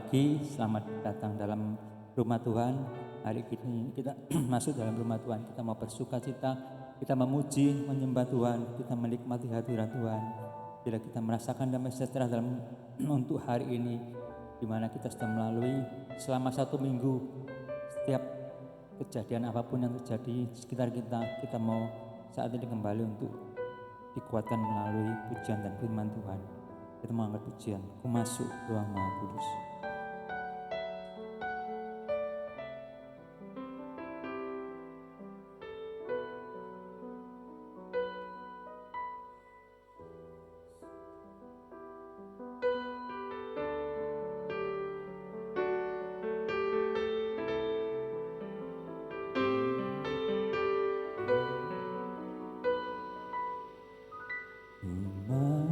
pagi, selamat datang dalam rumah Tuhan. Hari ini kita masuk dalam rumah Tuhan, kita mau bersuka cita, kita memuji, menyembah Tuhan, kita menikmati hadirat Tuhan. Bila kita merasakan damai sejahtera dalam untuk hari ini, di mana kita sudah melalui selama 1 minggu, setiap kejadian apapun yang terjadi di sekitar kita, kita mau saat ini kembali untuk dikuatkan melalui pujian dan firman Tuhan. Kita mau angkat pujian, ku masuk ruang Maha Kudus.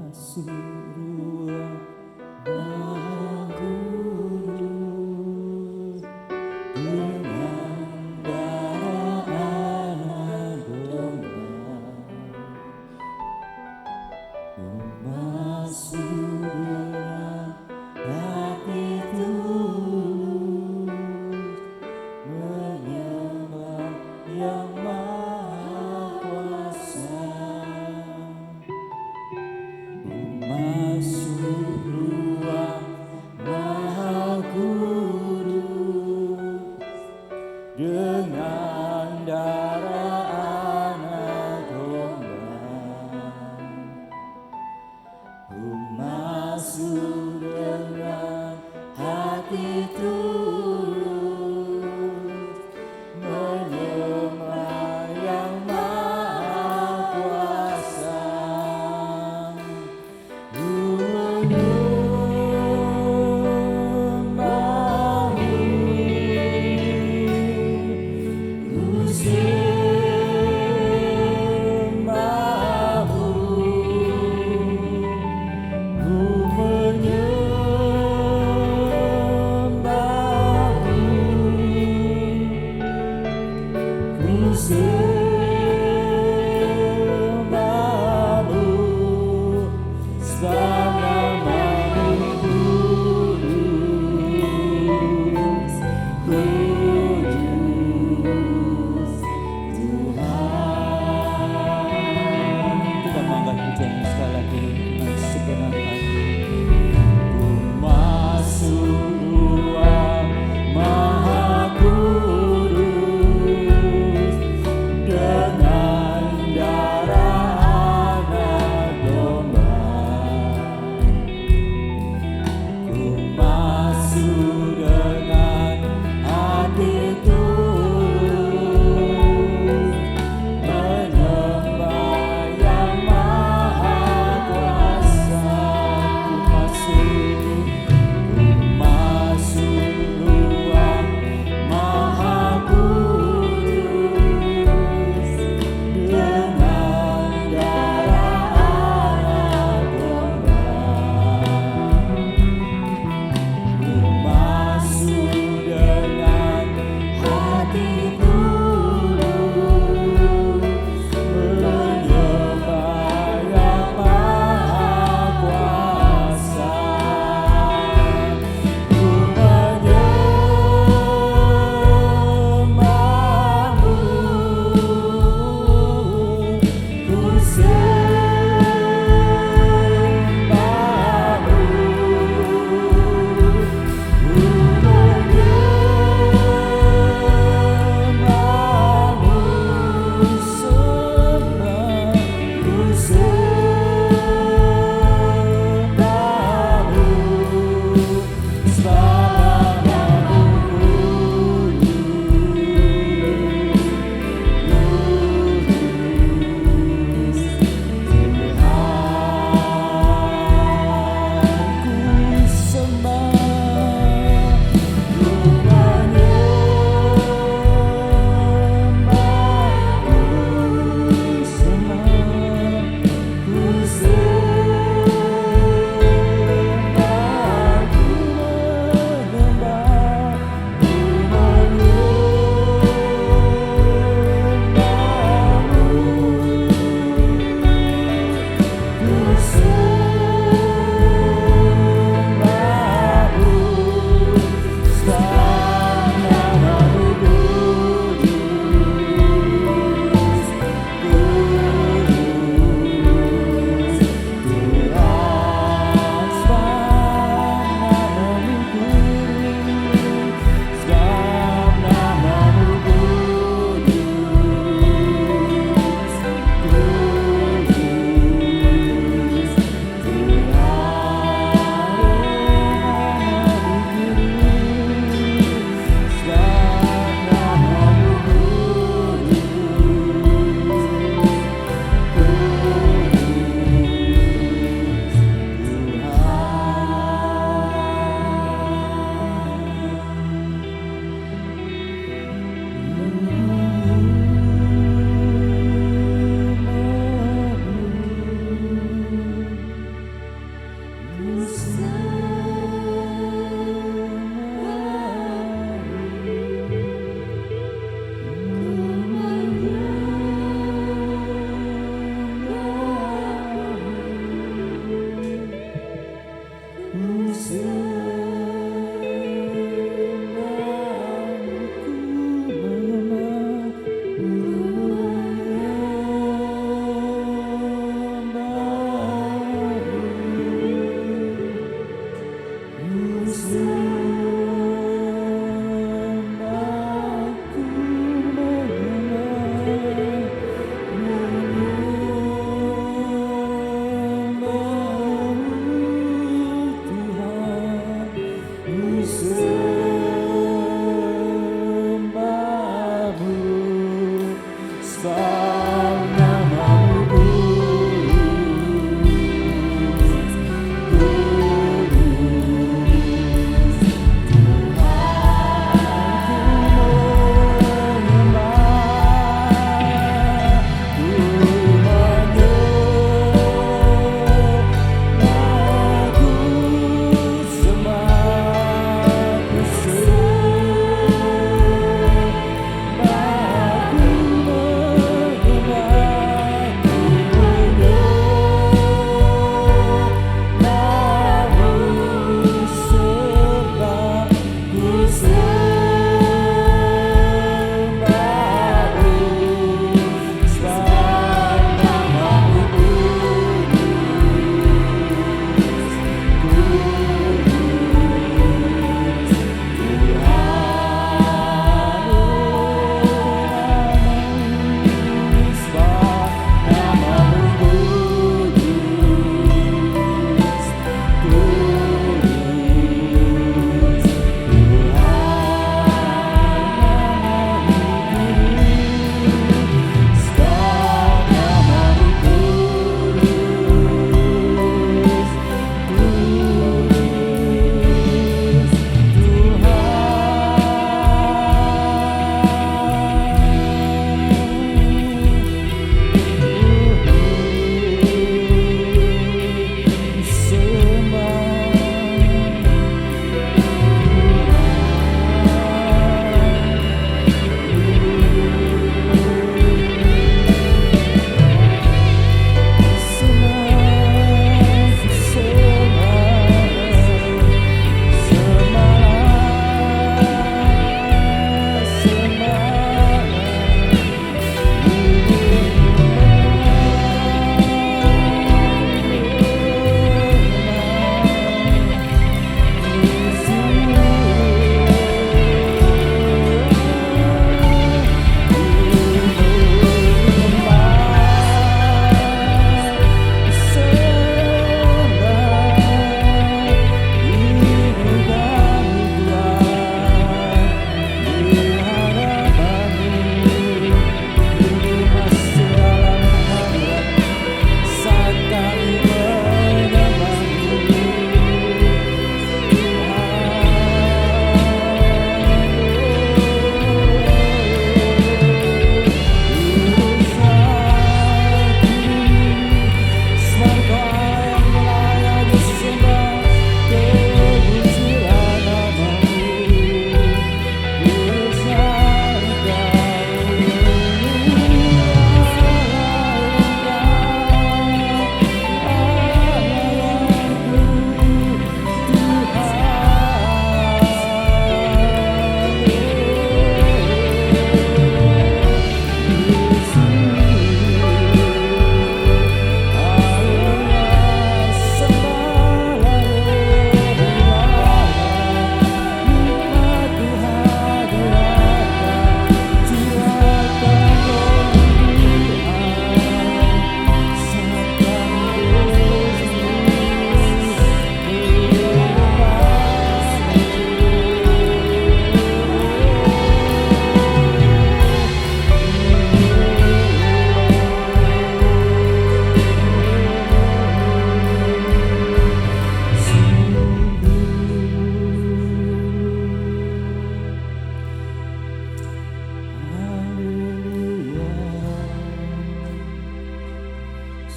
Masuk ruang Maha Kudus dengan darah anak domba. Masuk dengan hati tulus menyembah yang Maha Kuasa. Masuk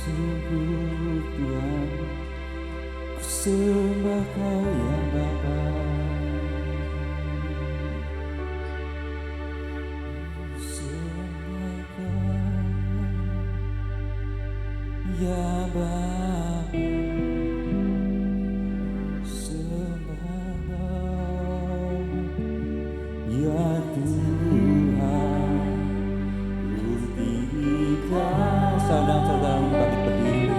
Sungguh Tuhan, ku sembah Kau ya Bapa. Ku sembah Kau ya Bapa. Sembah Kau ya Tuhan. Buktikan saudara-saudara bangkit berdiri.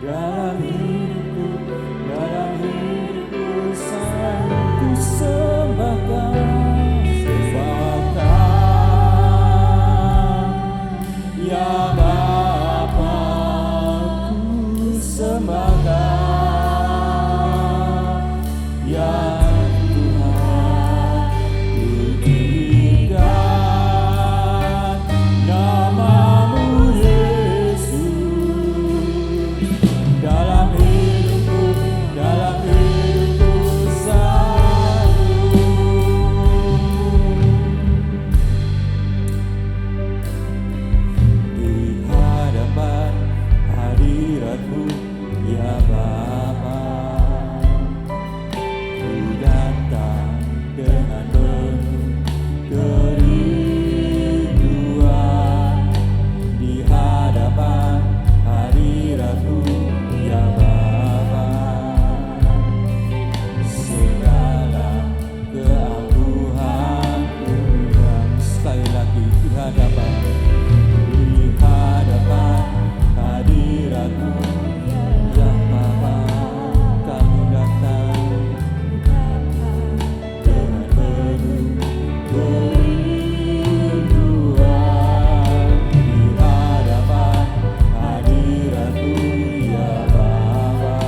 Dalam hidupku selalu ku sembah Kau, ya Bapa, ku sembah Kau, ya Tuhan, pujikan nama-Mu Yesus. Dalam hidupku selalu di hadapan hadirat-Mu ya Bapa. Ku datang dengan penuh kerinduan di hadapan hadirat-Mu ya Bapa. Segala keangkuhanku dan sekali lagi di hadapan hadirat-Mu ya Bapa. Kami datang dengan penuh kerinduan di hadapan hadirat-Mu ya Bapa.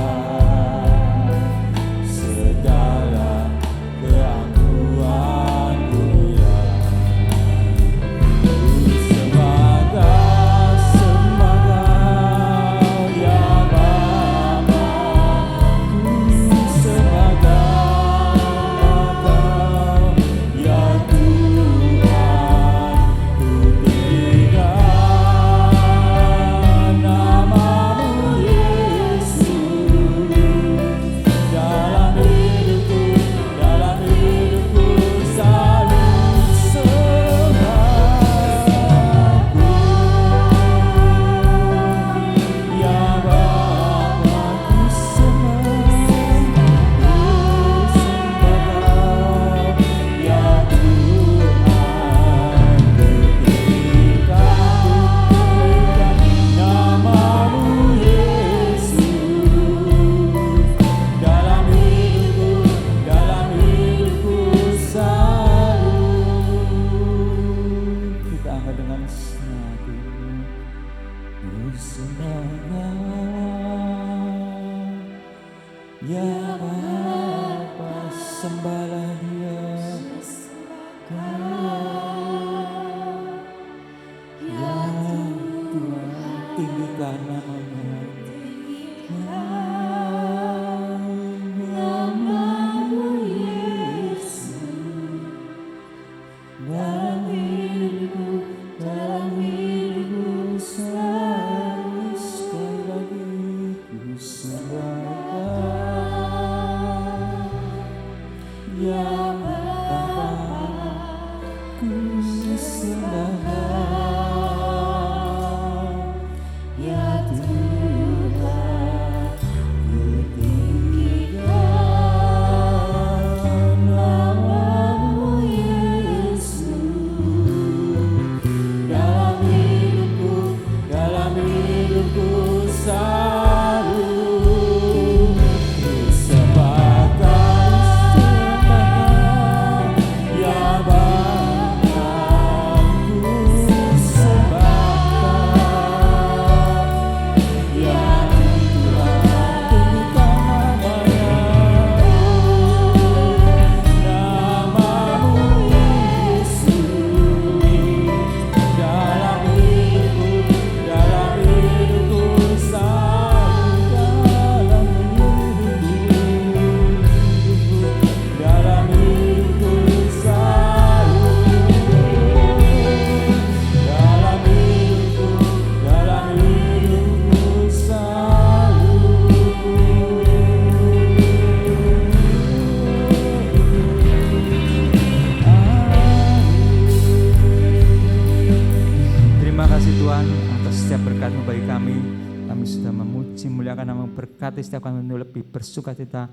Segala keangkuhanku ya ya Bapa, sembahlah Dia. Ya Tuhan, tinggikan nama-Mu. Nama-Mu Yesus. Dalam hidupku selalu sekali lagi ku sembah ya Bapa, ku sembah ya Tuhan, kasih Tuhan atas setiap berkat-Mu bagi kami. Kami sudah memuji, muliakan nama-Mu, berkati setiap kami lebih bersuka cita,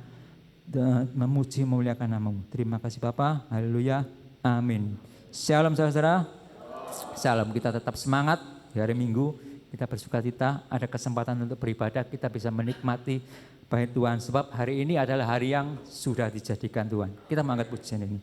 memuji, memuliakan nama-Mu. Terima kasih Bapa, haleluya, amin. Shalom saudara, shalom, kita tetap semangat di hari Minggu, kita bersuka cita, ada kesempatan untuk beribadah, kita bisa menikmati baik Tuhan, sebab hari ini adalah hari yang sudah dijadikan Tuhan. Kita mengangkat pujian ini.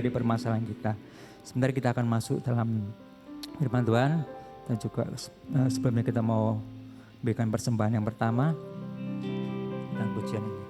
Permasalahan kita. Sebentar kita akan masuk dalam firman Tuhan dan juga sebelumnya kita mau berikan persembahan yang pertama dan pujian ini.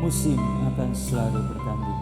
Musim akan selalu berganti.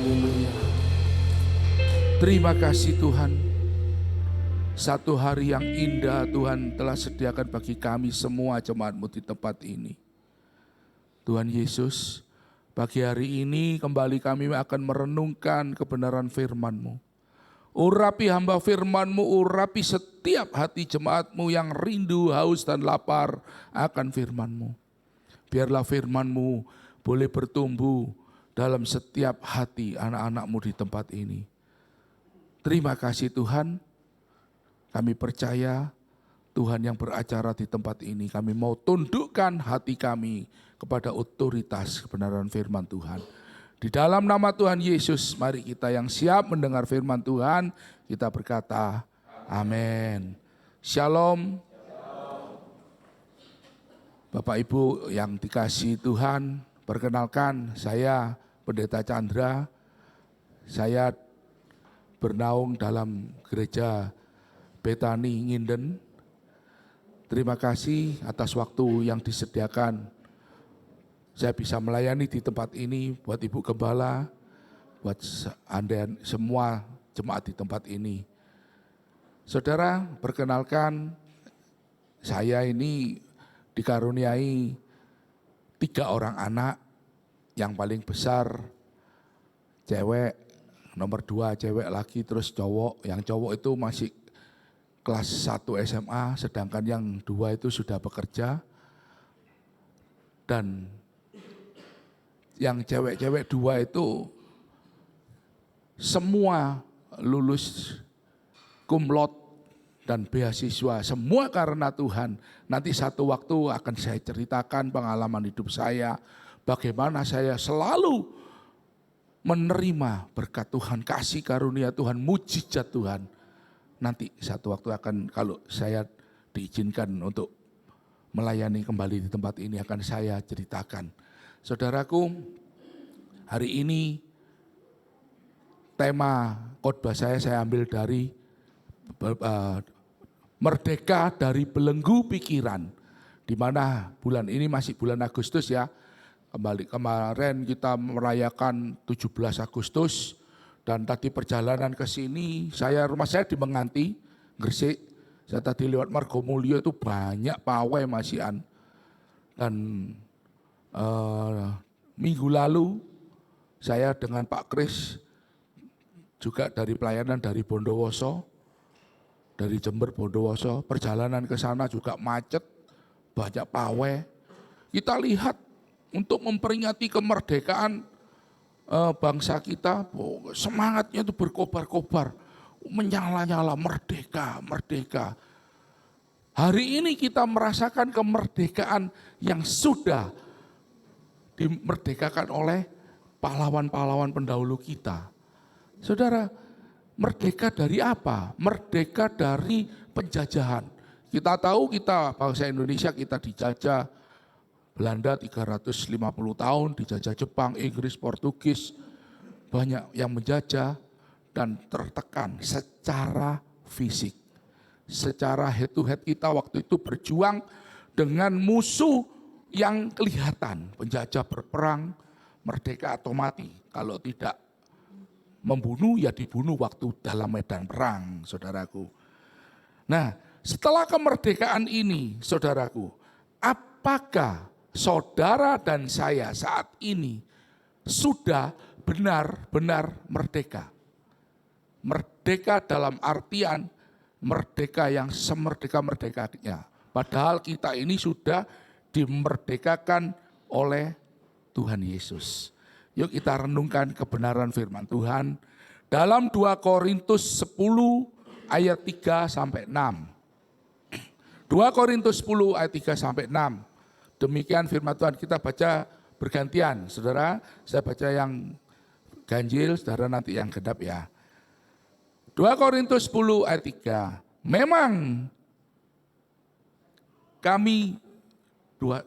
Haleluya. Terima kasih Tuhan. Satu hari yang indah Tuhan telah sediakan bagi kami semua jemaat-Mu di tempat ini. Tuhan Yesus, pagi hari ini kembali kami akan merenungkan kebenaran firman-Mu. Urapi hamba firman-Mu, urapi setiap hati jemaat-Mu yang rindu, haus dan lapar akan firman-Mu. Biarlah firman-Mu boleh bertumbuh dalam setiap hati anak-anak-Mu di tempat ini. Terima kasih Tuhan. Kami percaya Tuhan yang beracara di tempat ini. Kami mau tundukkan hati kami kepada otoritas kebenaran firman Tuhan. Di dalam nama Tuhan Yesus, mari kita yang siap mendengar firman Tuhan, kita berkata, amin. Shalom. Bapak Ibu yang dikasihi Tuhan, perkenalkan saya Pendeta Chandra. Saya bernaung dalam gereja Betani Nginden. Terima kasih atas waktu yang disediakan. Saya bisa melayani di tempat ini buat Ibu Gembala, buat Anda semua jemaat di tempat ini. Saudara, perkenalkan saya ini dikaruniai 3 orang anak. Yang paling besar cewek, nomor 2 cewek lagi, terus cowok. Yang cowok itu masih kelas 1 SMA, sedangkan yang 2 itu sudah bekerja. Dan yang cewek-cewek 2 itu semua lulus cum laude dan beasiswa. Semua karena Tuhan. Nanti satu waktu akan saya ceritakan pengalaman hidup saya. Bagaimana saya selalu menerima berkat Tuhan, kasih karunia Tuhan, mujizat Tuhan. Nanti satu waktu akan, kalau saya diizinkan untuk melayani kembali di tempat ini, akan saya ceritakan. Saudaraku, hari ini tema khotbah saya ambil dari merdeka dari belenggu pikiran. Di mana bulan ini masih bulan Agustus ya. Kemarin kita merayakan 17 Agustus. Dan tadi perjalanan ke sini, rumah saya di Menganti, Gresik. Saya tadi lewat Margomulyo itu banyak pawai masihan. Dan minggu lalu saya dengan Pak Kris juga dari pelayanan dari Bondowoso, dari Jember Bondowoso, perjalanan ke sana juga macet, banyak pawai. Kita lihat untuk memperingati kemerdekaan bangsa kita, semangatnya itu berkobar-kobar, menyala-nyala, merdeka, merdeka. Hari ini kita merasakan kemerdekaan yang sudah dimerdekakan oleh pahlawan-pahlawan pendahulu kita. Saudara, merdeka dari apa? Merdeka dari penjajahan. Kita tahu bangsa Indonesia kita dijajah Belanda 350 tahun, dijajah Jepang, Inggris, Portugis, banyak yang menjajah dan tertekan secara fisik. Secara head to head kita waktu itu berjuang dengan musuh yang kelihatan. Penjajah berperang, merdeka atau mati. Kalau tidak membunuh ya dibunuh waktu dalam medan perang, saudaraku. Nah, setelah kemerdekaan ini, saudaraku, apakah saudara dan saya saat ini sudah benar-benar merdeka? Merdeka dalam artian merdeka yang semerdeka-merdekanya. Padahal kita ini sudah dimerdekakan oleh Tuhan Yesus. Yuk kita renungkan kebenaran firman Tuhan dalam 2 Korintus 10 ayat 3 sampai 6. 2 Korintus 10 ayat 3 sampai 6. Demikian firman Tuhan, kita baca bergantian. Saudara, saya baca yang ganjil, saudara nanti yang genap ya. 2 Korintus 10 ayat 3. Memang kami 2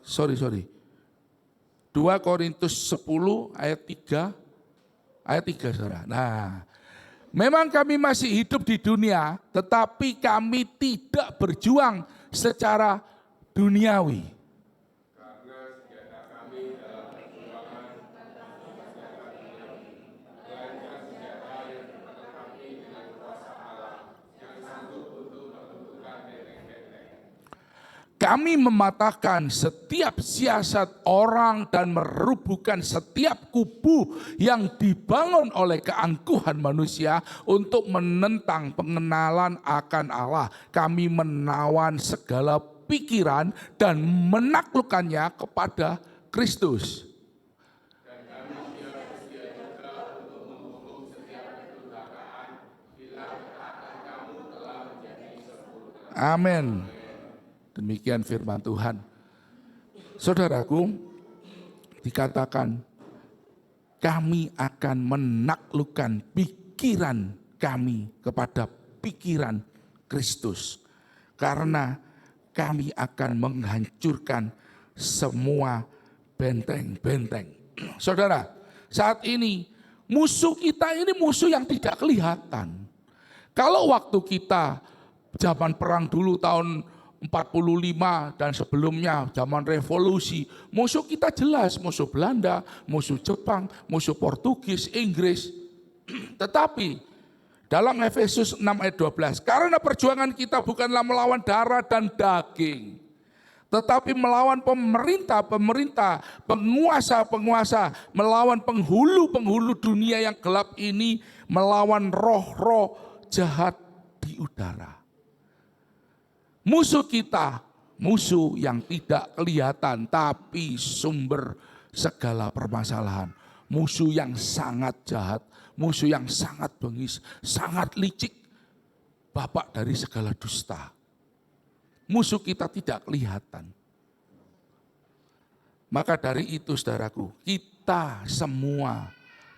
Korintus 10 ayat 3 saudara. Nah, memang kami masih hidup di dunia, tetapi kami tidak berjuang secara duniawi. Kami mematahkan setiap siasat orang dan merubuhkan setiap kubu yang dibangun oleh keangkuhan manusia untuk menentang pengenalan akan Allah. Kami menawan segala pikiran dan menaklukkannya kepada Kristus. Amin. Demikian firman Tuhan. Saudaraku, dikatakan kami akan menaklukkan pikiran kami kepada pikiran Kristus. Karena kami akan menghancurkan semua benteng-benteng. Saudara, saat ini musuh kita ini musuh yang tidak kelihatan. Kalau waktu kita zaman perang dulu tahun 45 dan sebelumnya zaman revolusi, musuh kita jelas, musuh Belanda, musuh Jepang, musuh Portugis, Inggris. Tetapi dalam Efesus 6 ayat 12, karena perjuangan kita bukanlah melawan darah dan daging, tetapi melawan pemerintah-pemerintah, penguasa-penguasa, melawan penghulu-penghulu dunia yang gelap ini, melawan roh-roh jahat di udara. Musuh kita, musuh yang tidak kelihatan tapi sumber segala permasalahan. Musuh yang sangat jahat, musuh yang sangat bengis, sangat licik, bapak dari segala dusta. Musuh kita tidak kelihatan. Maka dari itu saudaraku, kita semua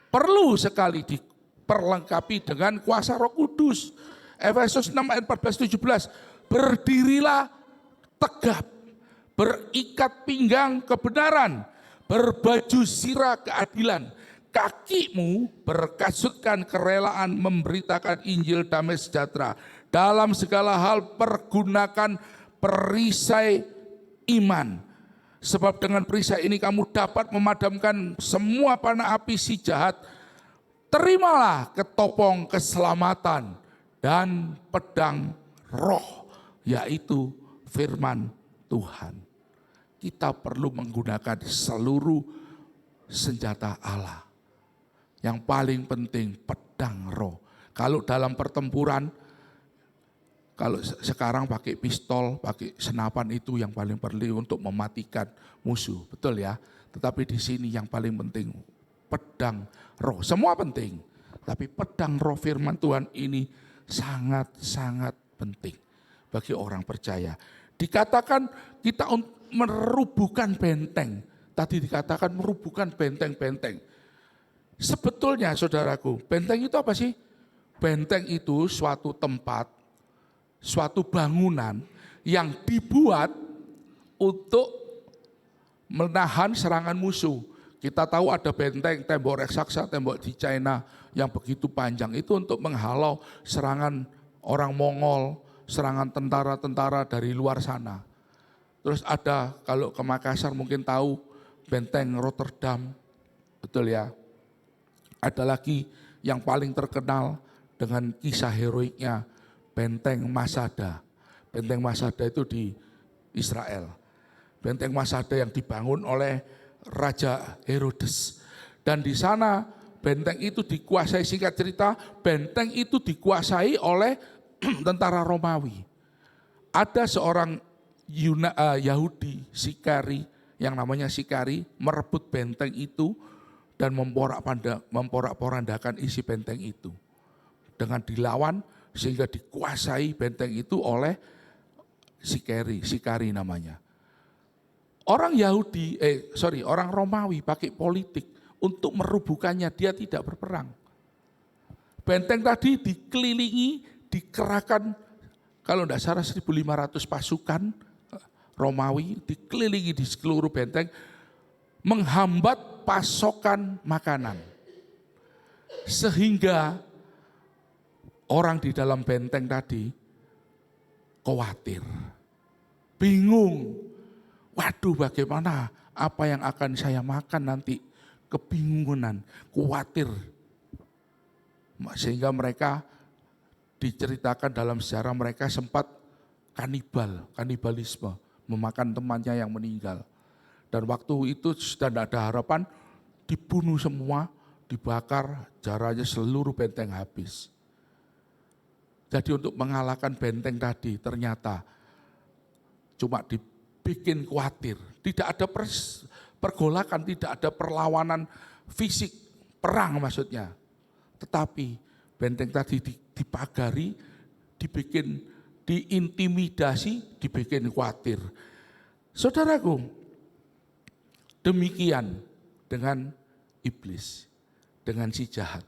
perlu sekali diperlengkapi dengan kuasa Roh Kudus. Efesus 6 ayat 14-17. Berdirilah tegap, berikat pinggang kebenaran, berbaju sirah keadilan, kakimu berkasutkan kerelaan memberitakan Injil damai sejahtera. Dalam segala hal pergunakan perisai iman. Sebab dengan perisai ini kamu dapat memadamkan semua panah api si jahat. Terimalah ketopong keselamatan dan pedang roh, yaitu firman Tuhan. Kita perlu menggunakan seluruh senjata Allah. Yang paling penting pedang roh. Kalau dalam pertempuran, kalau sekarang pakai pistol, pakai senapan itu yang paling perlu untuk mematikan musuh, betul ya. Tetapi di sini yang paling penting pedang roh. Semua penting, tapi pedang roh firman Tuhan ini sangat-sangat penting bagi orang percaya. Dikatakan kita merubuhkan benteng. Tadi dikatakan merubuhkan benteng-benteng. Sebetulnya saudaraku, benteng itu apa sih? Benteng itu suatu tempat, suatu bangunan yang dibuat untuk menahan serangan musuh. Kita tahu ada benteng, tembok raksasa, tembok di China yang begitu panjang. Itu untuk menghalau serangan orang Mongol, serangan tentara-tentara dari luar sana. Terus ada, kalau ke Makassar mungkin tahu, benteng Rotterdam, betul ya. Ada lagi yang paling terkenal dengan kisah heroiknya, benteng Masada. Benteng Masada itu di Israel. Benteng Masada yang dibangun oleh Raja Herodes. Dan di sana benteng itu dikuasai, singkat cerita, benteng itu dikuasai oleh tentara Romawi. Ada seorang Yahudi, Sikari, yang namanya Sikari, merebut benteng itu dan memporak-porandakan isi benteng itu. Dengan dilawan sehingga dikuasai benteng itu oleh Sikari namanya. Orang orang Romawi pakai politik untuk merubuhkannya, dia tidak berperang. Benteng tadi dikelilingi, dikerahkan, kalau tidak salah 1.500 pasukan Romawi dikelilingi di seluruh benteng, menghambat pasokan makanan. Sehingga orang di dalam benteng tadi khawatir, bingung. Waduh, bagaimana, apa yang akan saya makan nanti? Kebingungan, khawatir. Sehingga diceritakan dalam sejarah mereka sempat kanibalisme, memakan temannya yang meninggal. Dan waktu itu sudah tidak ada harapan, dibunuh semua, dibakar, jaranya seluruh benteng habis. Jadi untuk mengalahkan benteng tadi ternyata cuma dibikin khawatir. Tidak ada pergolakan, tidak ada perlawanan fisik, perang maksudnya. Tetapi benteng tadi dipagari, diintimidasi, dibikin khawatir. Saudaraku, demikian dengan iblis, dengan si jahat.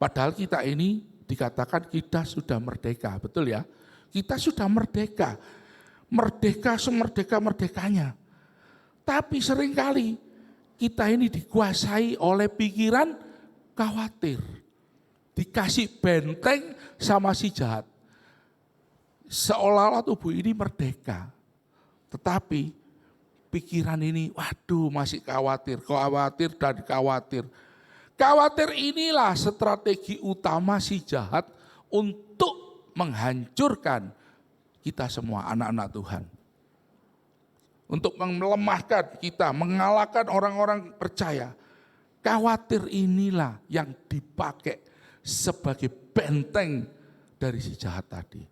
Padahal kita ini dikatakan kita sudah merdeka, betul ya? Kita sudah merdeka, merdeka semerdeka-merdekanya. Tapi seringkali kita ini dikuasai oleh pikiran khawatir. Dikasih benteng sama si jahat. Seolah-olah tubuh ini merdeka. Tetapi pikiran ini, waduh masih khawatir dan khawatir. Khawatir inilah strategi utama si jahat untuk menghancurkan kita semua anak-anak Tuhan. Untuk melemahkan kita, mengalahkan orang-orang percaya. Khawatir inilah yang dipakai sebagai benteng dari si jahat tadi.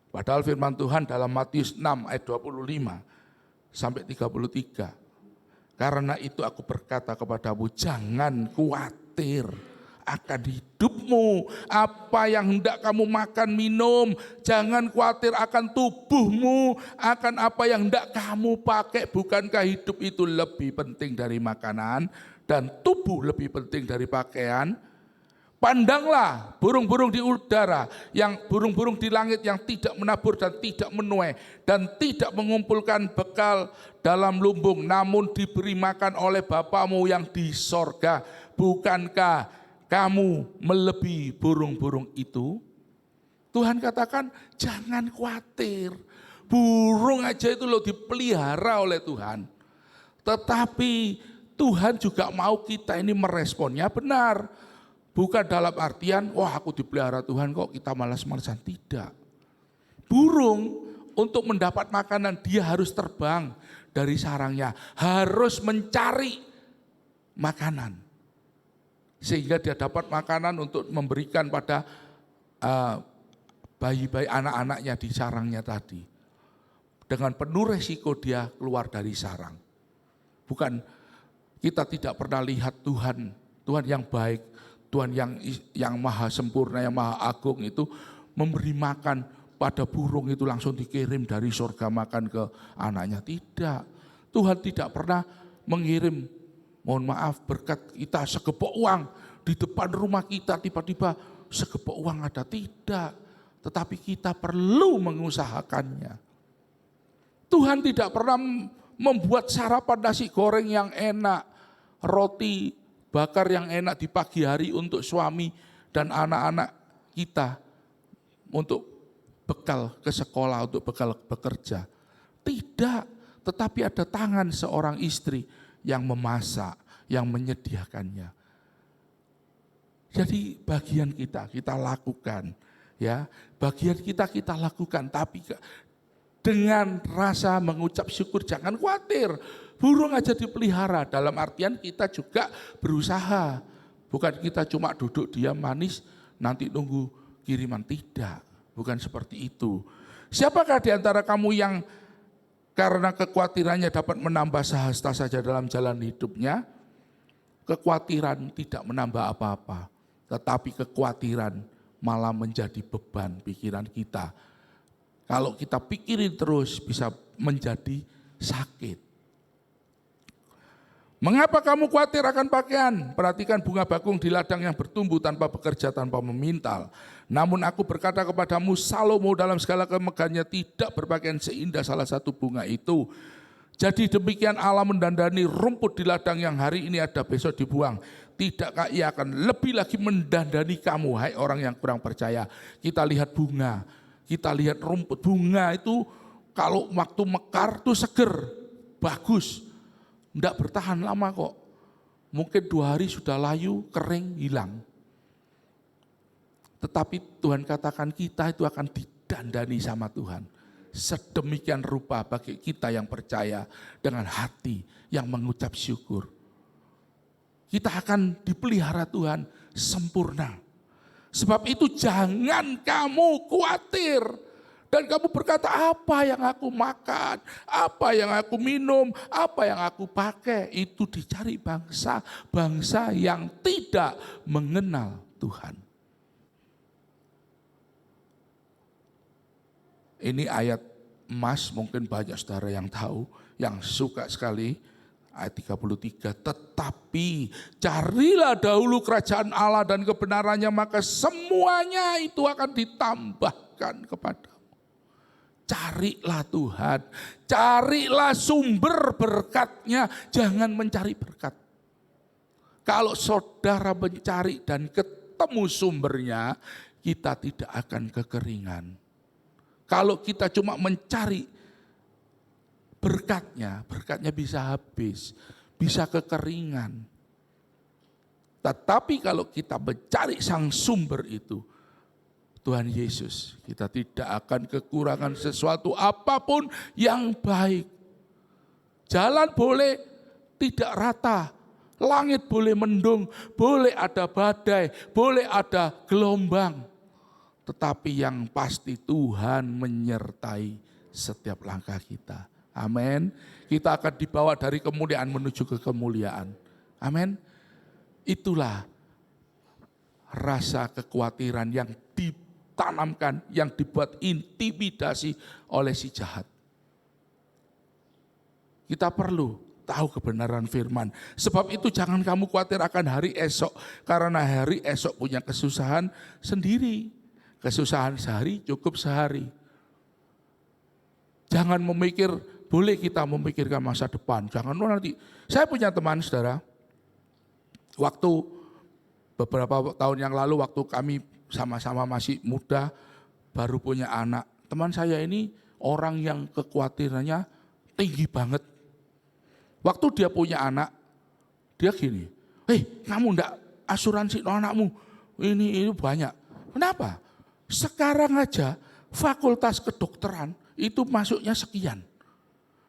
Padahal firman Tuhan dalam Matius 6 ayat 25 sampai 33. Karena itu aku berkata kepadamu, jangan khawatir akan hidupmu, apa yang hendak kamu makan minum. Jangan khawatir akan tubuhmu, akan apa yang hendak kamu pakai. Bukankah hidup itu lebih penting dari makanan dan tubuh lebih penting dari pakaian? Pandanglah burung-burung di udara, yang burung-burung di langit yang tidak menabur dan tidak menuai dan tidak mengumpulkan bekal dalam lumbung, namun diberi makan oleh Bapamu yang di sorga. Bukankah kamu melebihi burung-burung itu? Tuhan katakan jangan khawatir. Burung aja itu loh dipelihara oleh Tuhan. Tetapi Tuhan juga mau kita ini meresponnya benar. Bukan dalam artian, wah aku dipelihara Tuhan kok kita malas-malasan. Tidak. Burung untuk mendapat makanan dia harus terbang dari sarangnya. Harus mencari makanan. Sehingga dia dapat makanan untuk memberikan pada bayi-bayi anak-anaknya di sarangnya tadi. Dengan penuh resiko dia keluar dari sarang. Bukan, kita tidak pernah lihat Tuhan yang baik, Tuhan yang maha sempurna, yang maha agung itu memberi makan pada burung itu langsung dikirim dari surga makan ke anaknya. Tidak. Tuhan tidak pernah mengirim, mohon maaf, berkat kita segepok uang di depan rumah kita tiba-tiba segepok uang ada. Tidak. Tetapi kita perlu mengusahakannya. Tuhan tidak pernah membuat sarapan nasi goreng yang enak, roti bakar yang enak di pagi hari untuk suami dan anak-anak kita untuk bekal ke sekolah, untuk bekal bekerja. Tidak, tetapi ada tangan seorang istri yang memasak, yang menyediakannya. Jadi bagian kita lakukan, ya. Bagian kita lakukan, tapi dengan rasa mengucap syukur, jangan khawatir. Burung aja dipelihara, dalam artian kita juga berusaha. Bukan kita cuma duduk diam manis, nanti nunggu kiriman. Tidak, bukan seperti itu. Siapakah di antara kamu yang karena kekhawatirannya dapat menambah sehasta saja dalam jalan hidupnya? Kekhawatiran tidak menambah apa-apa, tetapi kekhawatiran malah menjadi beban pikiran kita. Kalau kita pikirin terus bisa menjadi sakit. Mengapa kamu khawatir akan pakaian? Perhatikan bunga bakung di ladang yang bertumbuh tanpa bekerja, tanpa memintal. Namun aku berkata kepadamu, Salomo dalam segala kemegahannya tidak berpakaian seindah salah satu bunga itu. Jadi demikian Allah mendandani rumput di ladang yang hari ini ada besok dibuang. Tidakkah ia akan lebih lagi mendandani kamu, hai orang yang kurang percaya? Kita lihat bunga, kita lihat rumput. Bunga itu kalau waktu mekar itu seger, bagus. Tidak bertahan lama kok. Mungkin 2 hari sudah layu, kering, hilang. Tetapi Tuhan katakan kita itu akan didandani sama Tuhan. sedemikian rupa bagi kita yang percaya dengan hati yang mengucap syukur. Kita akan dipelihara Tuhan sempurna. Sebab itu jangan kamu khawatir. Dan kamu berkata, apa yang aku makan, apa yang aku minum, apa yang aku pakai, itu dicari bangsa yang tidak mengenal Tuhan. Ini ayat emas, mungkin banyak saudara yang tahu, yang suka sekali. Ayat 33, tetapi carilah dahulu kerajaan Allah dan kebenarannya, maka semuanya itu akan ditambahkan kepadamu. Carilah Tuhan, carilah sumber berkatnya, jangan mencari berkat. Kalau saudara mencari dan ketemu sumbernya, kita tidak akan kekeringan. Kalau kita cuma mencari berkatnya bisa habis, bisa kekeringan. Tetapi kalau kita mencari sang sumber itu, Tuhan Yesus, kita tidak akan kekurangan sesuatu apapun yang baik. Jalan boleh tidak rata, langit boleh mendung, boleh ada badai, boleh ada gelombang. Tetapi yang pasti Tuhan menyertai setiap langkah kita. Amin. Kita akan dibawa dari kemuliaan menuju ke kemuliaan. Amin. Itulah rasa kekhawatiran yang ditanamkan, yang dibuat intimidasi oleh si jahat. Kita perlu tahu kebenaran firman. Sebab itu jangan kamu khawatir akan hari esok. Karena hari esok punya kesusahan sendiri. Kesusahan sehari cukup sehari. Jangan memikir, boleh kita memikirkan masa depan. Jangan nanti. Saya punya teman saudara, waktu beberapa tahun yang lalu, waktu kami sama-sama masih muda, baru punya anak. Teman saya ini orang yang kekhawatirannya tinggi banget. Waktu dia punya anak, dia gini, kamu enggak asuransi anakmu, ini banyak. Kenapa? Sekarang aja fakultas kedokteran itu masuknya sekian.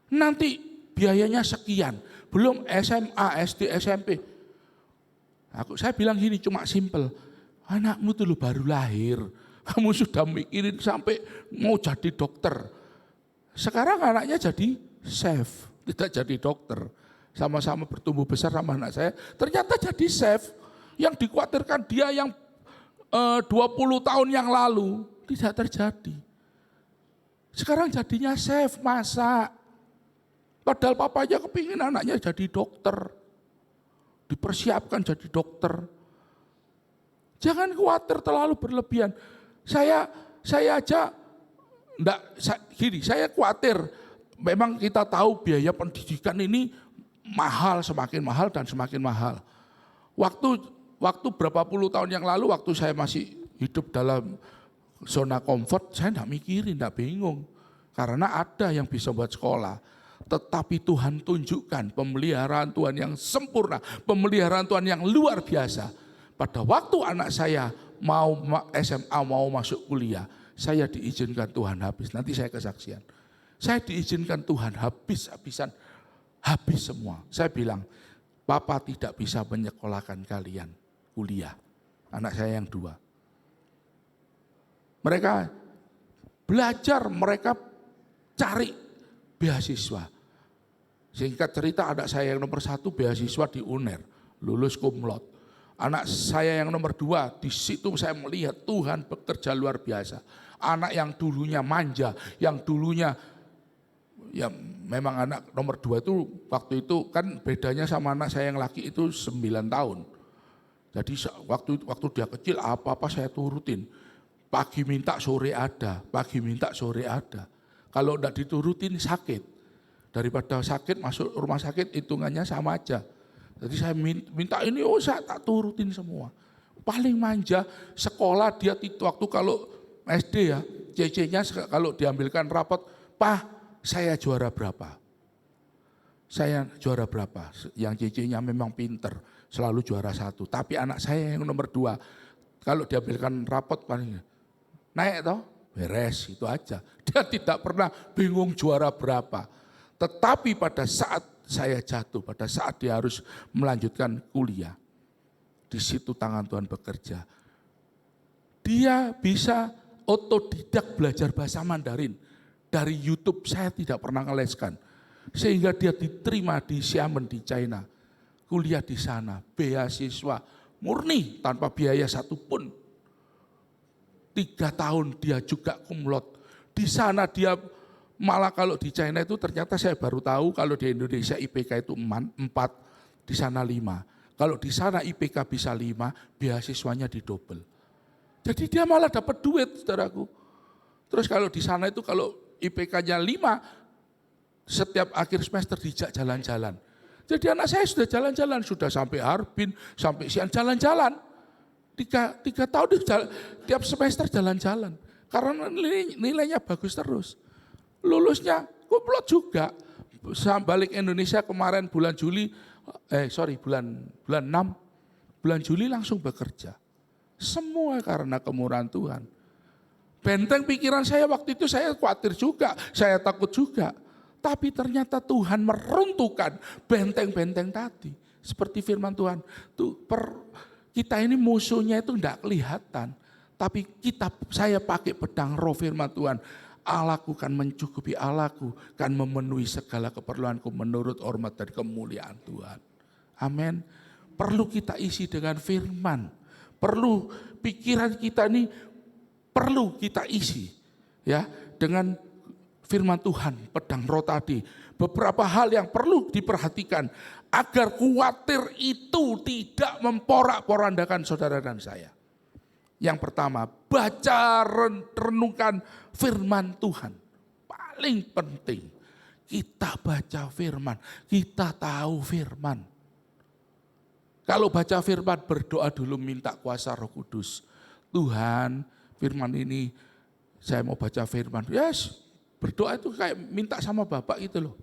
Nanti biayanya sekian. Belum SMA, SD, SMP. Saya bilang gini, cuma simple. Anakmu tuh baru lahir. Kamu sudah mikirin sampai mau jadi dokter. Sekarang anaknya jadi chef, tidak jadi dokter. Sama-sama bertumbuh besar sama anak saya. Ternyata jadi chef. Yang dikhawatirkan dia yang 20 tahun yang lalu tidak terjadi. Sekarang jadinya chef, masak. Padahal papanya kepingin anaknya jadi dokter. Dipersiapkan jadi dokter. Jangan khawatir terlalu berlebihan. Saya aja saya khawatir. Memang kita tahu biaya pendidikan ini mahal, semakin mahal dan semakin mahal. Waktu berapa puluh tahun yang lalu, waktu saya masih hidup dalam zona comfort, saya enggak mikirin, enggak bingung. Karena ada yang bisa buat sekolah. Tetapi Tuhan tunjukkan pemeliharaan Tuhan yang sempurna, pemeliharaan Tuhan yang luar biasa. Pada waktu anak saya mau SMA, mau masuk kuliah, saya diizinkan Tuhan habis. Nanti saya kesaksian. Saya diizinkan Tuhan habis-habisan, habis semua. Saya bilang, Papa tidak bisa menyekolahkan kalian kuliah. Anak saya yang 2. Mereka belajar, mereka cari beasiswa. Singkat cerita, anak saya yang nomor 1 beasiswa di UNER, lulus cum laude. Anak saya yang nomor 2, di situ saya melihat Tuhan bekerja luar biasa. Anak yang dulunya manja, yang dulunya, ya memang anak nomor 2 itu waktu itu kan bedanya sama anak saya yang laki itu 9 tahun. Jadi waktu dia kecil apa-apa saya turutin. Pagi minta sore ada, pagi minta sore ada. Kalau enggak diturutin sakit. Daripada sakit masuk rumah sakit hitungannya sama aja. Jadi saya minta ini, saya tak turutin semua. Paling manja sekolah dia waktu kalau SD ya, CC-nya kalau diambilkan rapot, Pak saya juara berapa? Saya juara berapa? Yang CC-nya memang pinter, selalu juara 1. Tapi anak saya yang nomor 2, kalau diambilkan rapot paling naik toh, beres, itu aja. Dia tidak pernah bingung juara berapa. Tetapi pada saat saya jatuh, pada saat dia harus melanjutkan kuliah, di situ tangan Tuhan bekerja. Dia bisa otodidak belajar bahasa Mandarin. Dari YouTube saya tidak pernah ngeleskan. Sehingga dia diterima di Xiamen di China. Kuliah di sana, beasiswa murni tanpa biaya satupun. 3 tahun dia juga kumlot. Di sana dia malah kalau di China itu ternyata saya baru tahu kalau di Indonesia IPK itu 4, di sana 5. Kalau di sana IPK bisa 5, beasiswanya didobel. Jadi dia malah dapat duit, saudaraku. Terus kalau di sana itu kalau IPK-nya 5, setiap akhir semester dijak jalan-jalan. Jadi anak saya sudah jalan-jalan, sudah sampai Harbin, sampai Xi'an jalan-jalan. 3 tahun tiap semester jalan-jalan. Karena nilainya bagus terus. Lulusnya kumlot juga. Balik Indonesia kemarin bulan Juli, bulan 6, bulan Juli langsung bekerja. Semua karena kemurahan Tuhan. Benteng pikiran saya waktu itu saya khawatir juga, saya takut juga. Tapi ternyata Tuhan meruntuhkan benteng-benteng tadi. Seperti firman Tuhan, kita ini musuhnya itu tidak kelihatan. Tapi saya pakai pedang roh firman Tuhan. Allahku kan mencukupi, Allahku kan memenuhi segala keperluanku menurut hormat dan kemuliaan Tuhan. Amin. Perlu kita isi dengan firman. Perlu pikiran kita ini perlu kita isi ya dengan firman Tuhan, pedang roh tadi. Beberapa hal yang perlu diperhatikan agar khawatir itu tidak memporak-porandakan saudara dan saya. Yang pertama, baca renungkan firman Tuhan. Paling penting kita baca firman, kita tahu firman. Kalau baca firman, berdoa dulu minta kuasa Roh Kudus. Tuhan, firman ini saya mau baca firman. Yes, berdoa itu kayak minta sama Bapak itu loh.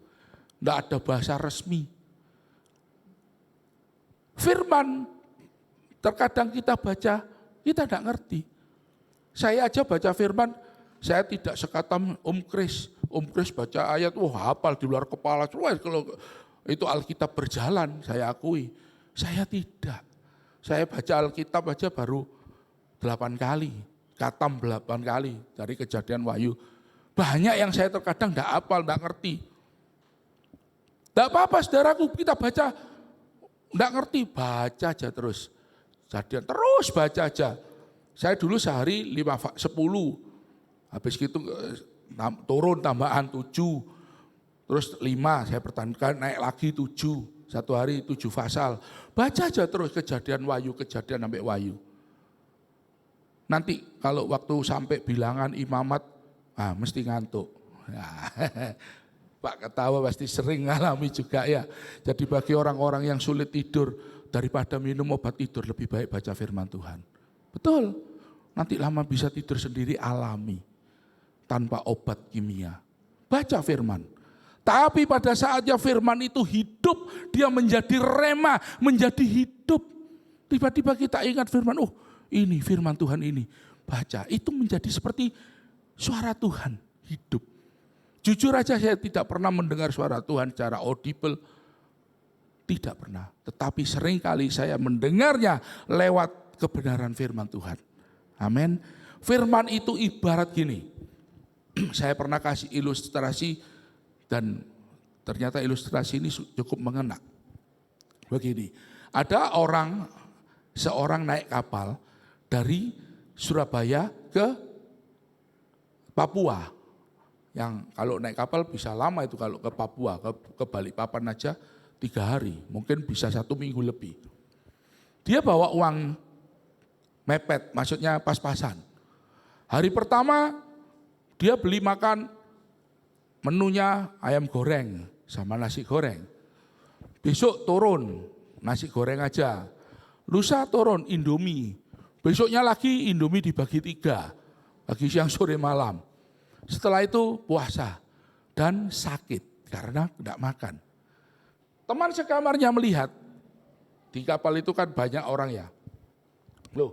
Tidak ada bahasa resmi. Firman, terkadang kita baca, kita tidak ngerti. Saya aja baca firman, saya tidak sekatam Om Kris. Om Kris baca ayat, wah hafal di luar kepala. Wah, kalau itu Alkitab berjalan, saya akui. Saya tidak. Saya baca Alkitab aja baru 8 kali. Katam 8 kali dari Kejadian Wahyu. Banyak yang saya terkadang tidak hafal, tidak ngerti. Tidak apa-apa saudaraku, kita baca. Tidak ngerti, baca aja terus. Kejadian terus baca aja. Saya dulu sehari 10. Habis gitu turun tambahan 7. Terus 5, saya pertahankan naik lagi 7. Satu hari 7 pasal. Baca aja terus Kejadian Wahyu, Kejadian sampai Wahyu. Nanti kalau waktu sampai bilangan imamat, mesti ngantuk. Pak ketawa pasti sering ngalami juga ya. Jadi bagi orang-orang yang sulit tidur, daripada minum obat tidur, lebih baik baca firman Tuhan. Betul, nanti lama bisa tidur sendiri alami. Tanpa obat kimia. Baca firman. Tapi pada saatnya firman itu hidup, dia menjadi rema, menjadi hidup. Tiba-tiba kita ingat firman, ini firman Tuhan ini. Baca, itu menjadi seperti suara Tuhan, hidup. Jujur aja saya tidak pernah mendengar suara Tuhan secara audible. Tidak pernah. Tetapi seringkali saya mendengarnya lewat kebenaran firman Tuhan. Amin. Firman itu ibarat gini. Saya pernah kasih ilustrasi dan ternyata ilustrasi ini cukup mengena. Begini, ada seorang naik kapal dari Surabaya ke Papua. Yang kalau naik kapal bisa lama itu kalau ke Papua, ke Balikpapan aja 3 hari, mungkin bisa 1 minggu lebih. Dia bawa uang mepet, maksudnya pas-pasan. Hari pertama dia beli makan, menunya ayam goreng sama nasi goreng. Besok turun nasi goreng aja. Lusa turun Indomie. Besoknya lagi Indomie dibagi 3. Bagi siang, sore, malam. Setelah itu puasa dan sakit karena tidak makan. Teman sekamarnya melihat, di kapal itu kan banyak orang ya. Loh,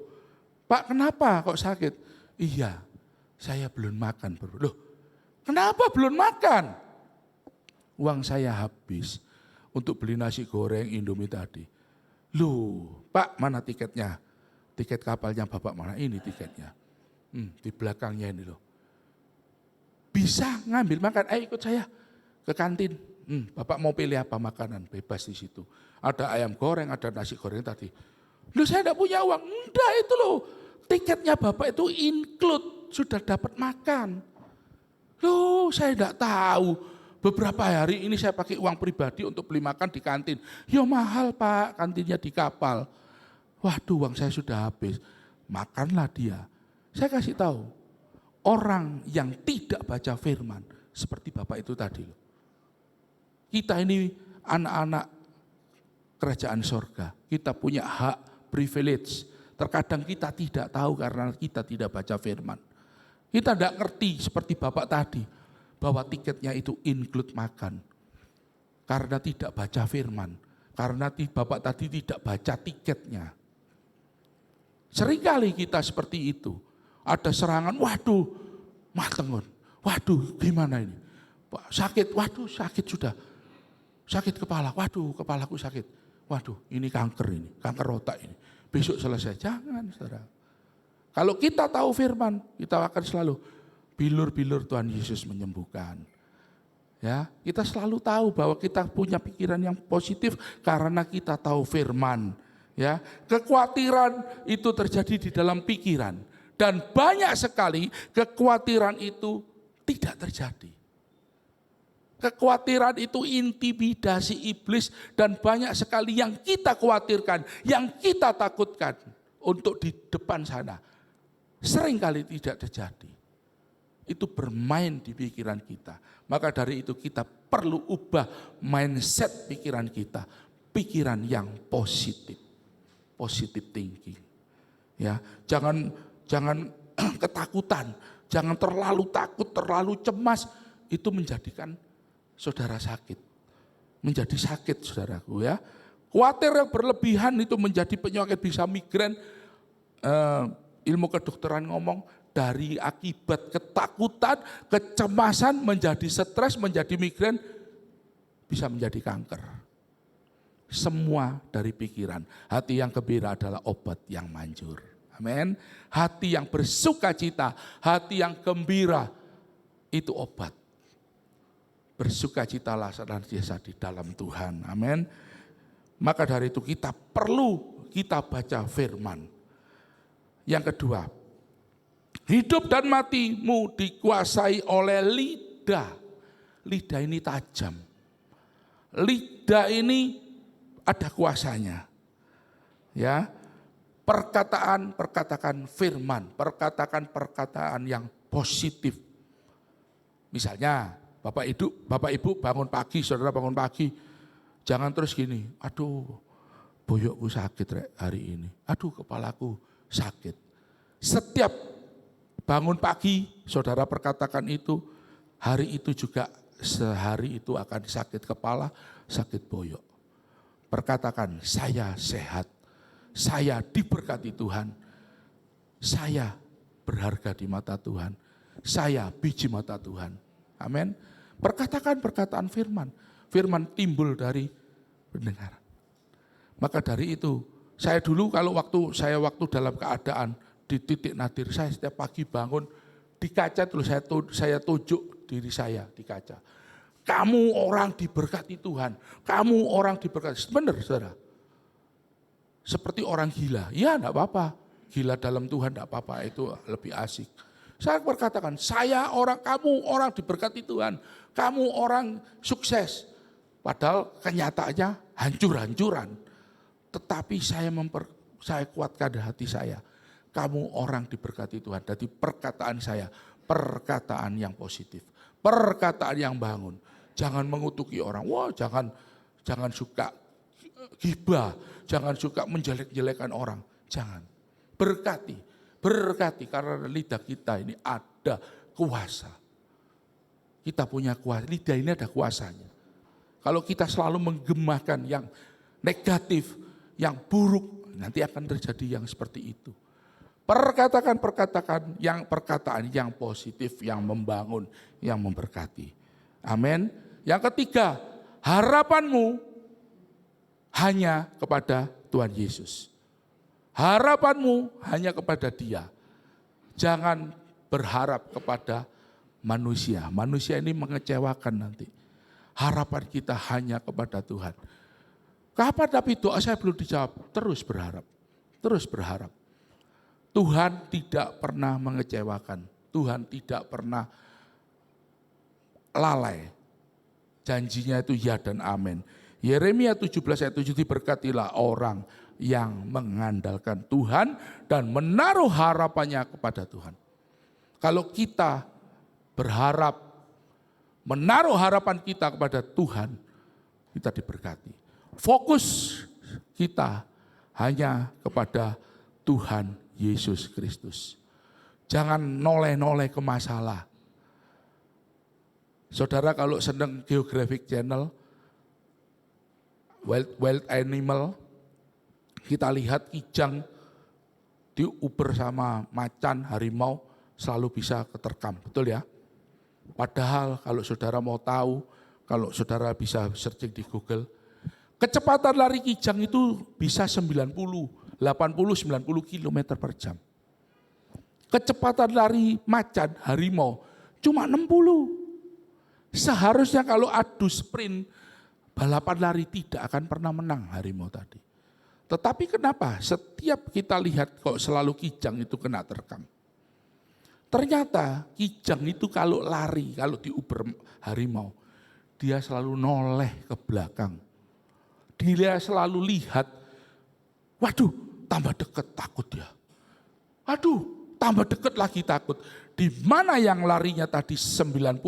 Pak kenapa kok sakit? Iya, saya belum makan. Loh, kenapa belum makan? Uang saya habis untuk beli nasi goreng Indomie tadi. Loh, Pak, mana tiketnya? Tiket kapalnya Bapak mana? Ini tiketnya. Di belakangnya ini loh. Bisa ngambil makan, ikut saya ke kantin. Bapak mau pilih apa makanan, bebas di situ. Ada ayam goreng, ada nasi goreng tadi. Loh, saya tidak punya uang. Enggak, itu loh. Tiketnya Bapak itu include, sudah dapat makan. Loh, saya tidak tahu. Beberapa hari ini saya pakai uang pribadi untuk beli makan di kantin. Ya mahal Pak, kantinnya di kapal. Waduh, uang saya sudah habis. Makanlah dia. Saya kasih tahu, orang yang tidak baca firman, seperti Bapak itu tadi. Kita ini anak-anak kerajaan sorga. Kita punya hak, privilege. Terkadang kita tidak tahu karena kita tidak baca firman. Kita tidak ngerti seperti Bapak tadi, bahwa tiketnya itu include makan. Karena tidak baca firman. Karena Bapak tadi tidak baca tiketnya. Seringkali kita seperti itu. Ada serangan, waduh, matengon. Waduh, gimana ini? Sakit, waduh sakit sudah. Sakit kepala, waduh kepalaku sakit. Waduh, ini kanker ini, kanker otak ini. Besok selesai, jangan saudara. Kalau kita tahu firman, kita akan selalu bilur-bilur Tuhan Yesus menyembuhkan. Ya, kita selalu tahu bahwa kita punya pikiran yang positif karena kita tahu firman. Ya, kekhawatiran itu terjadi di dalam pikiran. Dan banyak sekali kekhawatiran itu tidak terjadi. Kekhawatiran itu intimidasi iblis dan banyak sekali yang kita khawatirkan, yang kita takutkan untuk di depan sana. Seringkali tidak terjadi. Itu bermain di pikiran kita. Maka dari itu kita perlu ubah mindset pikiran kita. Pikiran yang positif. Positive thinking. Ya, jangan ketakutan, jangan terlalu takut, terlalu cemas, itu menjadikan saudara sakit. Menjadi sakit saudaraku ya. Khawatir yang berlebihan itu menjadi penyakit, bisa migrain. Ilmu kedokteran ngomong dari akibat ketakutan, kecemasan menjadi stres, menjadi migrain, bisa menjadi kanker. Semua dari pikiran. Hati yang gembira adalah obat yang manjur. Amin. Hati yang bersukacita, hati yang gembira, itu obat. Bersukacitalah senantiasa di dalam Tuhan. Amin. Maka dari itu kita baca firman. Yang kedua, hidup dan matimu dikuasai oleh lidah. Lidah ini tajam. Lidah ini ada kuasanya. Ya. Perkataan firman, perkataan yang positif. Misalnya, Bapak Ibu bangun pagi, saudara bangun pagi, jangan terus gini, aduh boyokku sakit hari ini, aduh kepalaku sakit. Setiap bangun pagi, saudara perkatakan itu, hari itu juga sehari itu akan sakit kepala, sakit boyok. Perkatakan, saya sehat. Saya diberkati Tuhan, saya berharga di mata Tuhan, saya biji mata Tuhan. Amin. Perkatakan perkataan firman. Firman timbul dari pendengaran. Maka dari itu, saya dulu waktu dalam keadaan di titik nadir, saya setiap pagi bangun di kaca dulu saya tunjuk diri saya di kaca. Kamu orang diberkati Tuhan, kamu orang diberkati. Benar saudara. Seperti orang gila, ya enggak apa-apa. Gila dalam Tuhan enggak apa-apa, itu lebih asik. Saya berkatakan, kamu orang diberkati Tuhan. Kamu orang sukses. Padahal kenyataannya hancur-hancuran. Tetapi saya kuatkan hati saya. Kamu orang diberkati Tuhan. Jadi perkataan saya, perkataan yang positif. Perkataan yang bangun. Jangan mengutuki orang. Wah, jangan suka ghibah, jangan suka menjelek-jelekan orang. Jangan. Berkati karena lidah kita ini ada kuasa. Kita punya kuasa, lidah ini ada kuasanya. Kalau kita selalu menggemahkan yang negatif, yang buruk, nanti akan terjadi yang seperti itu. Perkataan yang positif, yang membangun, yang memberkati. Amin. Yang ketiga, harapanmu hanya kepada Tuhan Yesus. Harapanmu hanya kepada Dia. Jangan berharap kepada manusia. Manusia ini mengecewakan nanti. Harapan kita hanya kepada Tuhan. Kapan tapi doa saya belum dijawab? Terus berharap. Terus berharap. Tuhan tidak pernah mengecewakan. Tuhan tidak pernah lalai. Janjinya itu ya dan amin. Yeremia 17 ayat 7, diberkatilah orang yang mengandalkan Tuhan dan menaruh harapannya kepada Tuhan. Kalau kita berharap, menaruh harapan kita kepada Tuhan, kita diberkati. Fokus kita hanya kepada Tuhan Yesus Kristus. Jangan noleh-noleh ke masalah. Saudara kalau senang Geographic Channel, Wild Animal, kita lihat kijang diuber sama macan, harimau, selalu bisa keterkam. Betul ya? Padahal kalau saudara mau tahu, kalau saudara bisa searching di Google, kecepatan lari kijang itu bisa 90, 80, 90 km per jam. Kecepatan lari macan, harimau, cuma 60. Seharusnya kalau adu sprint, balapan lari tidak akan pernah menang harimau tadi. Tetapi kenapa setiap kita lihat kok selalu kijang itu kena terkam? Ternyata kijang itu kalau lari, kalau diuber harimau, dia selalu noleh ke belakang. Dia selalu lihat, waduh tambah dekat takut ya. Waduh tambah dekat lagi takut. Di mana yang larinya tadi 90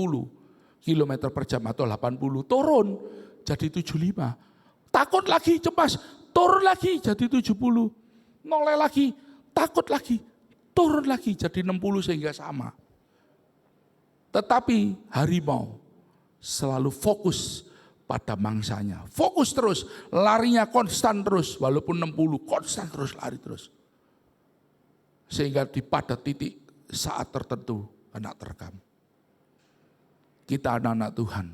km per jam atau 80, turun jadi 75. Takut lagi, cemas, turun lagi jadi 70. Noleh lagi, takut lagi, turun lagi jadi 60 sehingga sama. Tetapi harimau selalu fokus pada mangsanya. Fokus terus, larinya konstan terus, walaupun 60, konstan terus, lari terus. Sehingga di pada titik saat tertentu kena terkam. Kita anak-anak Tuhan.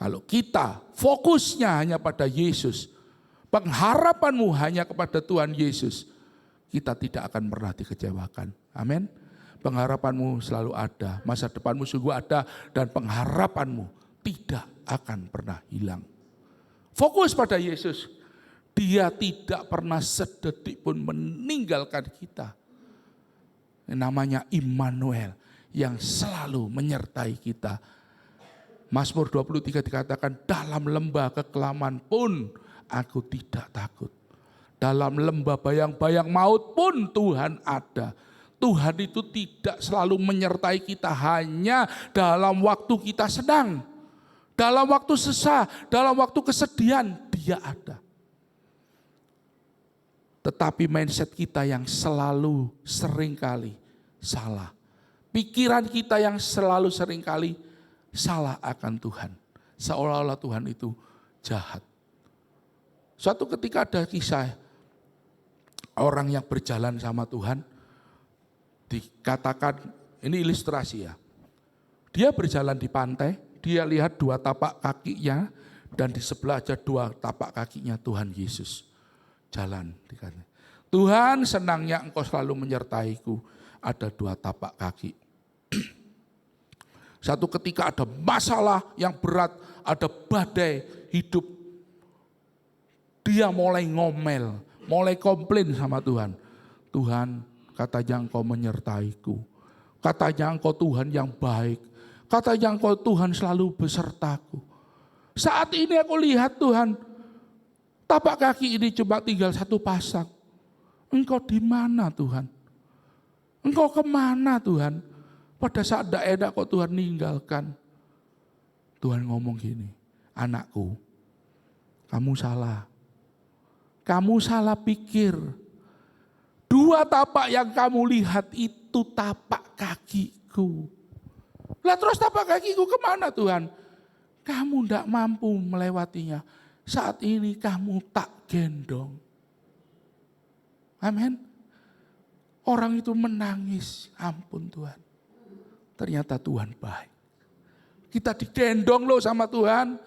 Kalau kita fokusnya hanya pada Yesus, pengharapanmu hanya kepada Tuhan Yesus, kita tidak akan pernah dikecewakan. Amin. Pengharapanmu selalu ada, masa depanmu sungguh ada, dan pengharapanmu tidak akan pernah hilang. Fokus pada Yesus. Dia tidak pernah sedetik pun meninggalkan kita. Namanya Immanuel, yang selalu menyertai kita. Mazmur 23 dikatakan, dalam lembah kekelaman pun aku tidak takut. Dalam lembah bayang-bayang maut pun Tuhan ada. Tuhan itu tidak selalu menyertai kita hanya dalam waktu kita senang. Dalam waktu susah, dalam waktu kesedihan, Dia ada. Tetapi mindset kita yang selalu seringkali salah. Pikiran kita yang selalu seringkali salah akan Tuhan. Seolah-olah Tuhan itu jahat. Suatu ketika ada kisah orang yang berjalan sama Tuhan, dikatakan, ini ilustrasi ya. Dia berjalan di pantai, dia lihat dua tapak kakinya, dan di sebelah aja dua tapak kakinya Tuhan Yesus. Jalan, dikatakan, Tuhan senangnya Engkau selalu menyertaiku, ada dua tapak kaki. Satu ketika ada masalah yang berat, ada badai hidup, dia mulai ngomel, mulai komplain sama Tuhan. Tuhan, katanya Engkau menyertaiku, katanya Engkau Tuhan yang baik, katanya Engkau Tuhan selalu besertaku. Saat ini aku lihat Tuhan, tapak kaki ini cuma tinggal satu pasang. Engkau di mana Tuhan? Engkau kemana Tuhan? Pada saat tidak enak kok Tuhan ninggalkan. Tuhan ngomong gini, anakku, kamu salah. Kamu salah pikir. Dua tapak yang kamu lihat itu tapak kakiku. Lah terus tapak kakiku kemana Tuhan? Kamu tidak mampu melewatinya. Saat ini kamu tak gendong. Amin. Orang itu menangis, ampun Tuhan. Ternyata Tuhan baik. Kita digendong loh sama Tuhan.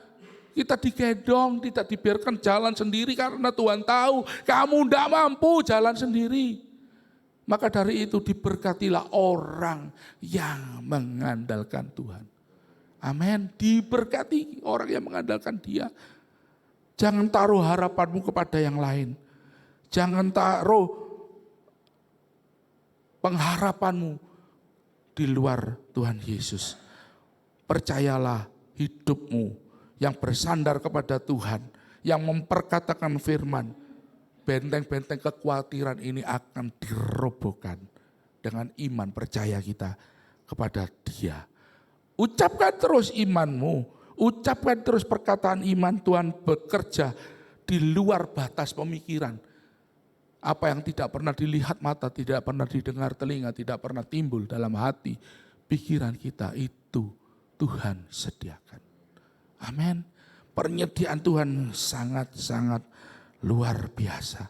Kita digendong, tidak dibiarkan jalan sendiri karena Tuhan tahu kamu tidak mampu jalan sendiri. Maka dari itu diberkatilah orang yang mengandalkan Tuhan. Amin. Diberkati orang yang mengandalkan Dia. Jangan taruh harapanmu kepada yang lain. Jangan taruh pengharapanmu di luar Tuhan Yesus. Percayalah hidupmu yang bersandar kepada Tuhan, yang memperkatakan firman, benteng-benteng kekhawatiran ini akan dirobohkan dengan iman percaya kita kepada Dia. Ucapkan terus imanmu, ucapkan terus perkataan iman. Tuhan bekerja di luar batas pemikiran. Apa yang tidak pernah dilihat mata, tidak pernah didengar telinga, tidak pernah timbul dalam hati, pikiran kita, itu Tuhan sediakan. Amin. Penyediaan Tuhan sangat-sangat luar biasa.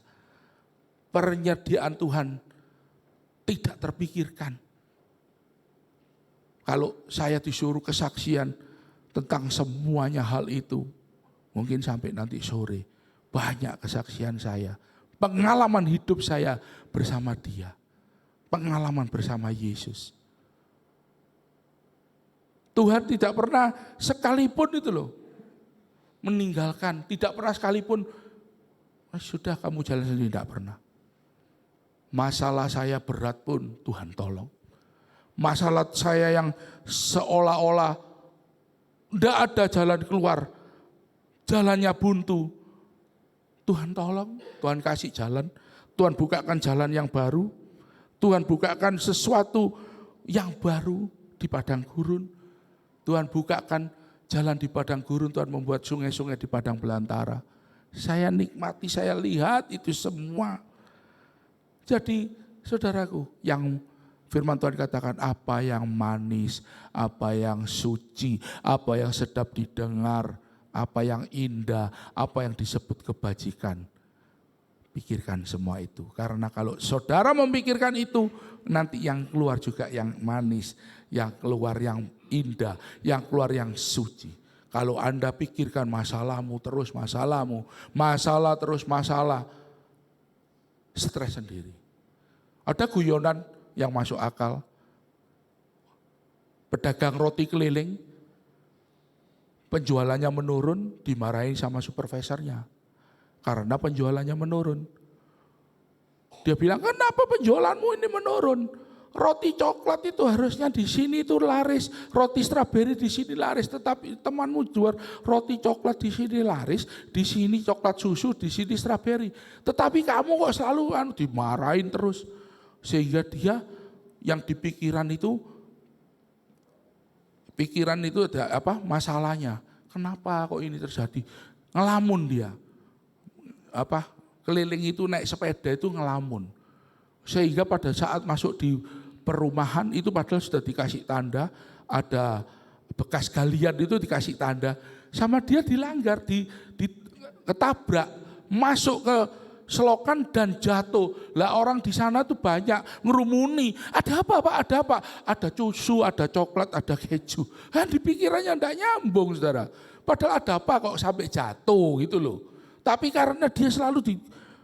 Penyediaan Tuhan tidak terpikirkan. Kalau saya disuruh kesaksian tentang semuanya hal itu, mungkin sampai nanti sore, banyak kesaksian saya. Pengalaman hidup saya bersama Dia. Pengalaman bersama Yesus. Tuhan tidak pernah sekalipun itu loh meninggalkan, tidak pernah sekalipun sudah kamu jalan sendiri, tidak pernah. Masalah saya berat pun Tuhan tolong. Masalah saya yang seolah-olah tidak ada jalan keluar, jalannya buntu, Tuhan tolong, Tuhan kasih jalan, Tuhan bukakan jalan yang baru, Tuhan bukakan sesuatu yang baru di padang gurun, Tuhan bukakan jalan di padang gurun, Tuhan membuat sungai-sungai di padang belantara. Saya nikmati, saya lihat itu semua. Jadi saudaraku, yang firman Tuhan katakan, apa yang manis, apa yang suci, apa yang sedap didengar, apa yang indah, apa yang disebut kebajikan. Pikirkan semua itu. Karena kalau saudara memikirkan itu, nanti yang keluar juga yang manis, yang keluar yang indah, yang keluar yang suci. Kalau Anda pikirkan masalahmu terus masalahmu, masalah terus masalah, stres sendiri. Ada guyonan yang masuk akal. Pedagang roti keliling, penjualannya menurun, dimarahin sama supervisornya. Karena penjualannya menurun. Dia bilang, kenapa penjualanmu ini menurun? Roti coklat itu harusnya di sini itu laris, roti stroberi di sini laris, tetapi temanmu jual roti coklat di sini laris, di sini coklat susu, di sini stroberi. Tetapi kamu kok selalu dimarahin terus, sehingga dia yang pikiran itu ada apa? Masalahnya. Kenapa kok ini terjadi? Ngelamun dia. Keliling itu naik sepeda itu ngelamun. Sehingga pada saat masuk di perumahan itu padahal sudah dikasih tanda, ada bekas galian itu dikasih tanda, sama dia dilanggar, ketabrak, masuk ke selokan dan jatuh. Lah orang di sana tuh banyak ngerumuni, ada apa Pak? Ada apa? Ada susu, ada coklat, ada keju. Di pikirannya enggak nyambung saudara. Padahal ada apa kok sampai jatuh gitu loh. Tapi karena dia selalu di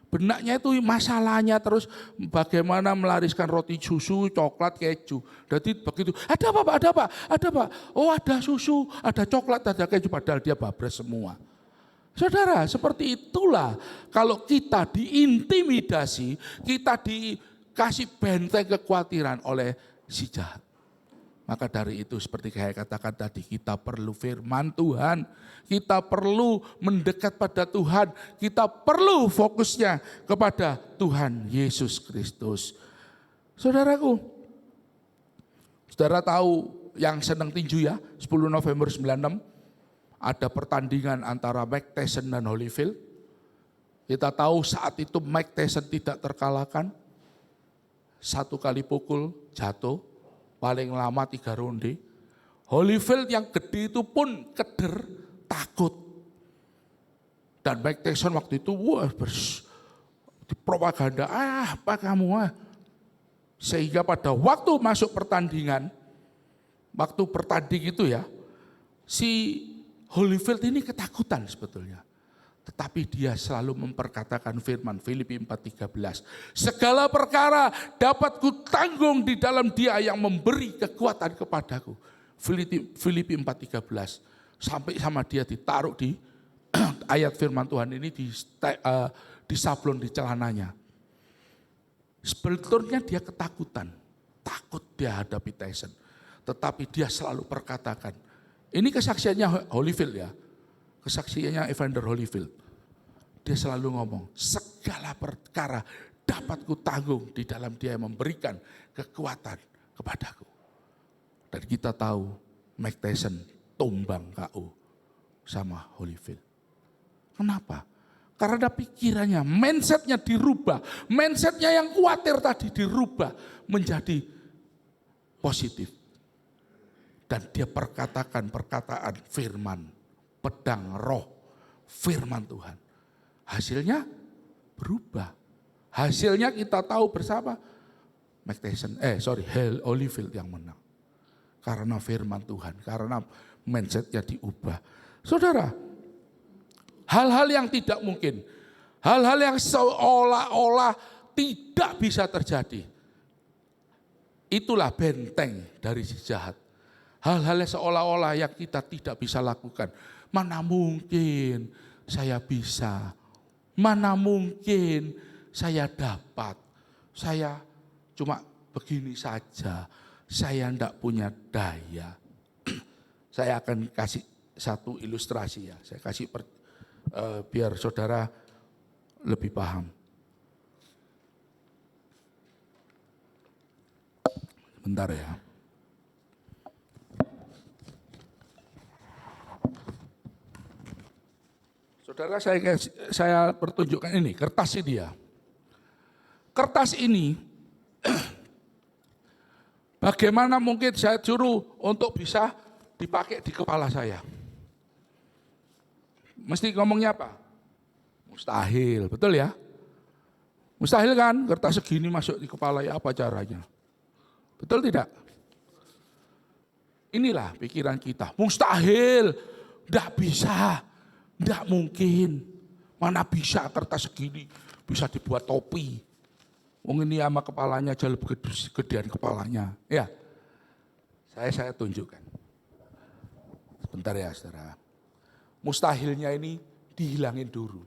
benaknya itu masalahnya terus bagaimana melariskan roti susu, coklat, keju. Jadi begitu, ada apa Pak? Ada apa? Ada apa? Oh ada susu, ada coklat, ada keju. Padahal dia babres semua. Saudara, seperti itulah kalau kita diintimidasi, kita dikasih benteng kekhawatiran oleh si jahat. Maka dari itu seperti saya katakan tadi, kita perlu firman Tuhan, kita perlu mendekat pada Tuhan, kita perlu fokusnya kepada Tuhan Yesus Kristus. Saudaraku, saudara tahu yang senang tinju ya, 10 November 96, ada pertandingan antara Mike Tyson dan Holyfield. Kita tahu saat itu Mike Tyson tidak terkalahkan, 1 kali pukul jatuh, paling lama 3 ronde. Holyfield yang gede itu pun keder, takut. Dan Mike Tyson waktu itu di propaganda, apa kamu Sehingga pada waktu masuk pertandingan, waktu pertanding itu ya, si Holyfield ini ketakutan sebetulnya. Tetapi dia selalu memperkatakan firman Filipi 4:13. Segala perkara dapat kutanggung di dalam Dia yang memberi kekuatan kepadaku. Filipi 4:13. Sampai sama dia ditaruh di ayat firman Tuhan ini di sablon di celananya. Sebetulnya dia ketakutan. Takut dia hadapi Tyson. Tetapi dia selalu perkatakan. Ini kesaksiannya Holyfield ya. Kesaksiannya Evander Holyfield. Dia selalu ngomong, segala perkara dapat kutanggung di dalam Dia yang memberikan kekuatan kepadaku. Dan kita tahu Mike Tyson tumbang KO sama Holyfield. Kenapa? Karena pikirannya, mindsetnya dirubah. Mindsetnya yang khawatir tadi dirubah menjadi positif. Dan dia perkatakan perkataan firman, pedang roh, firman Tuhan. Hasilnya berubah. Hasilnya kita tahu bersama, Holyfield yang menang. Karena firman Tuhan, karena mindsetnya diubah. Saudara, hal-hal yang tidak mungkin, hal-hal yang seolah-olah tidak bisa terjadi, itulah benteng dari si jahat. Hal-hal yang seolah-olah yang kita tidak bisa lakukan. Mana mungkin saya bisa, mana mungkin saya dapat, saya cuma begini saja, saya tidak punya daya. Saya akan kasih satu ilustrasi ya, saya kasih biar saudara lebih paham. Bentar ya. Saudara, saya pertunjukkan ini, kertas ini ya. Kertas ini, bagaimana mungkin saya suruh untuk bisa dipakai di kepala saya. Mesti ngomongnya apa? Mustahil, betul ya? Mustahil kan, kertas segini masuk di kepala ya, apa caranya? Betul tidak? Inilah pikiran kita, mustahil, tidak bisa. Tidak mungkin, mana bisa kertas segini bisa dibuat topi. Wong ini sama kepalanya aja lebih gedean kepalanya. Ya, saya tunjukkan. Sebentar ya saudara. Mustahilnya ini dihilangin dulu.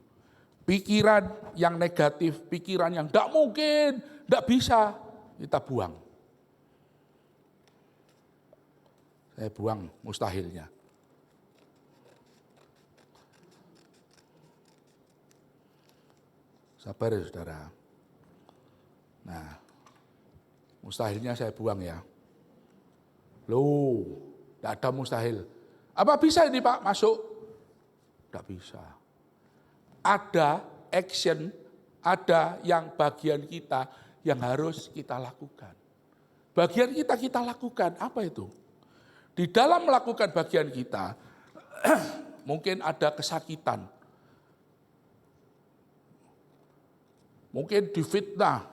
Pikiran yang negatif, pikiran yang tidak mungkin, tidak bisa, kita buang. Saya buang mustahilnya. Sabar ya saudara. Nah, mustahilnya saya buang ya. Loh, tidak ada mustahil. Apa bisa ini Pak masuk? Tidak bisa. Ada action, ada yang bagian kita yang harus kita lakukan. Bagian kita lakukan, apa itu? Di dalam melakukan bagian kita, mungkin ada kesakitan. Mungkin difitnah.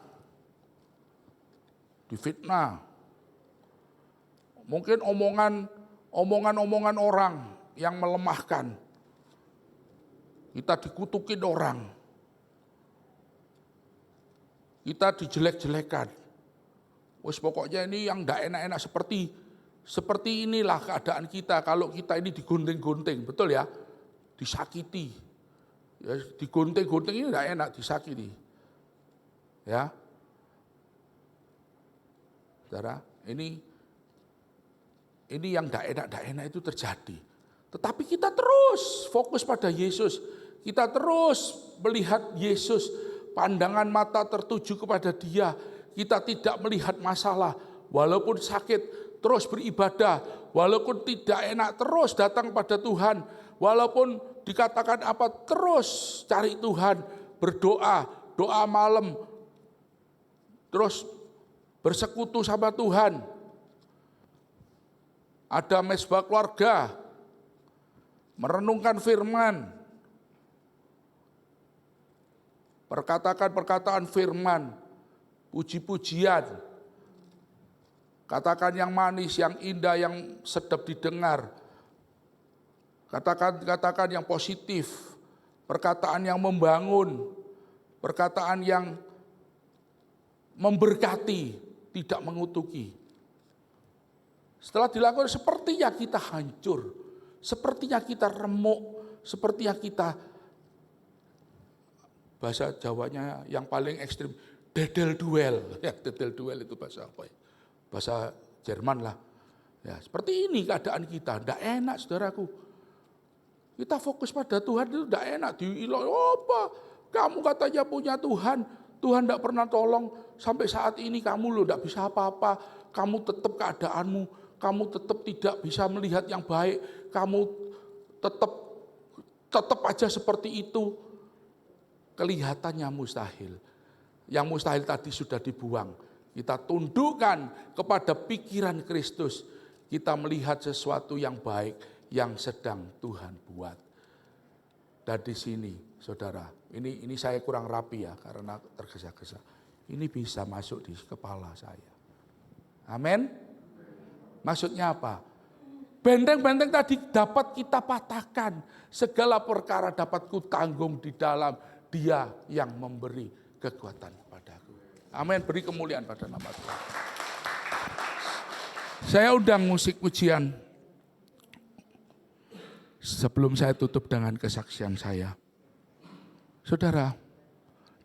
Mungkin omongan orang yang melemahkan. Kita dikutukin orang. Kita dijelek-jelekan. Wes pokoknya ini yang enggak enak-enak seperti inilah keadaan kita kalau kita ini digunting-gunting, betul ya? Disakiti. Ya, digunting-gunting ini enggak enak, disakiti. Ya. Saudara, ini yang enggak enak itu terjadi. Tetapi kita terus fokus pada Yesus. Kita terus melihat Yesus, pandangan mata tertuju kepada Dia. Kita tidak melihat masalah, walaupun sakit terus beribadah, walaupun tidak enak terus datang pada Tuhan, walaupun dikatakan apa terus cari Tuhan, berdoa, doa malam, terus bersekutu sama Tuhan. Ada mesbah keluarga, merenungkan firman, perkataan firman, puji-pujian, Katakan yang manis, yang indah, yang sedap didengar. Katakan yang positif. Perkataan yang membangun. Perkataan yang memberkati, tidak mengutuki. Setelah dilakukan sepertinya kita hancur. Sepertinya kita remuk. Sepertinya kita, bahasa Jawanya yang paling ekstrim, dedel duel. Ya, dedel duel itu bahasa apa ya? Bahasa Jerman lah. Ya, seperti ini keadaan kita. Tidak enak saudaraku. Kita fokus pada Tuhan itu tidak enak. Apa? Kamu katanya punya Tuhan. Tuhan tidak pernah tolong. Sampai saat ini kamu loh tidak bisa apa-apa. Kamu tetap keadaanmu. Kamu tetap tidak bisa melihat yang baik. Kamu tetap aja seperti itu. Kelihatannya mustahil. Yang mustahil tadi sudah dibuang. Kita tundukkan kepada pikiran Kristus. Kita melihat sesuatu yang baik yang sedang Tuhan buat. Dan di sini, saudara, ini saya kurang rapi ya karena tergesa-gesa. Ini bisa masuk di kepala saya. Amin. Maksudnya apa? Benteng-benteng tadi dapat kita patahkan. Segala perkara dapat kutanggung di dalam Dia yang memberi kekuatan padaku. Amin. Beri kemuliaan pada nama Tuhan. Saya undang musik pujian. Sebelum saya tutup dengan kesaksian saya. Saudara,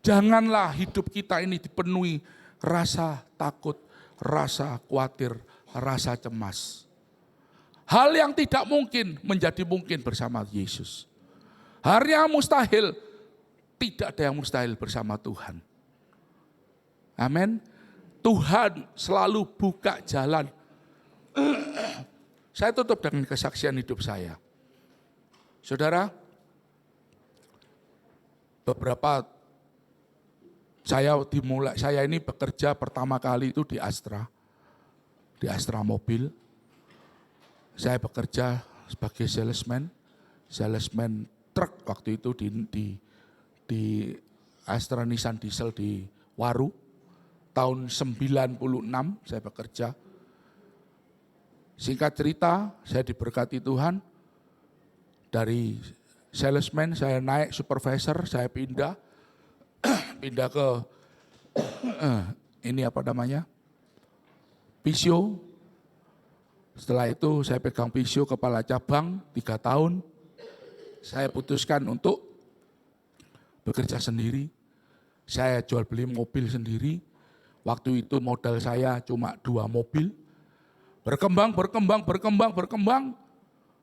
janganlah hidup kita ini dipenuhi rasa takut, rasa khawatir, rasa cemas. Hal yang tidak mungkin menjadi mungkin bersama Yesus. Hal yang mustahil, tidak ada yang mustahil bersama Tuhan. Amin. Tuhan selalu buka jalan. Saya tutup dengan kesaksian hidup saya. Saudara, saya ini bekerja pertama kali itu di Astra Mobil. Saya bekerja sebagai salesman truk waktu itu di Astra Nissan Diesel di Waru. Tahun 96 saya bekerja. Singkat cerita, saya diberkati Tuhan. Dari salesman saya naik supervisor, saya pindah ke Pisio. Setelah itu saya pegang Pisio kepala cabang 3 tahun. Saya putuskan untuk bekerja sendiri. Saya jual beli mobil sendiri. Waktu itu modal saya cuma 2 mobil. Berkembang.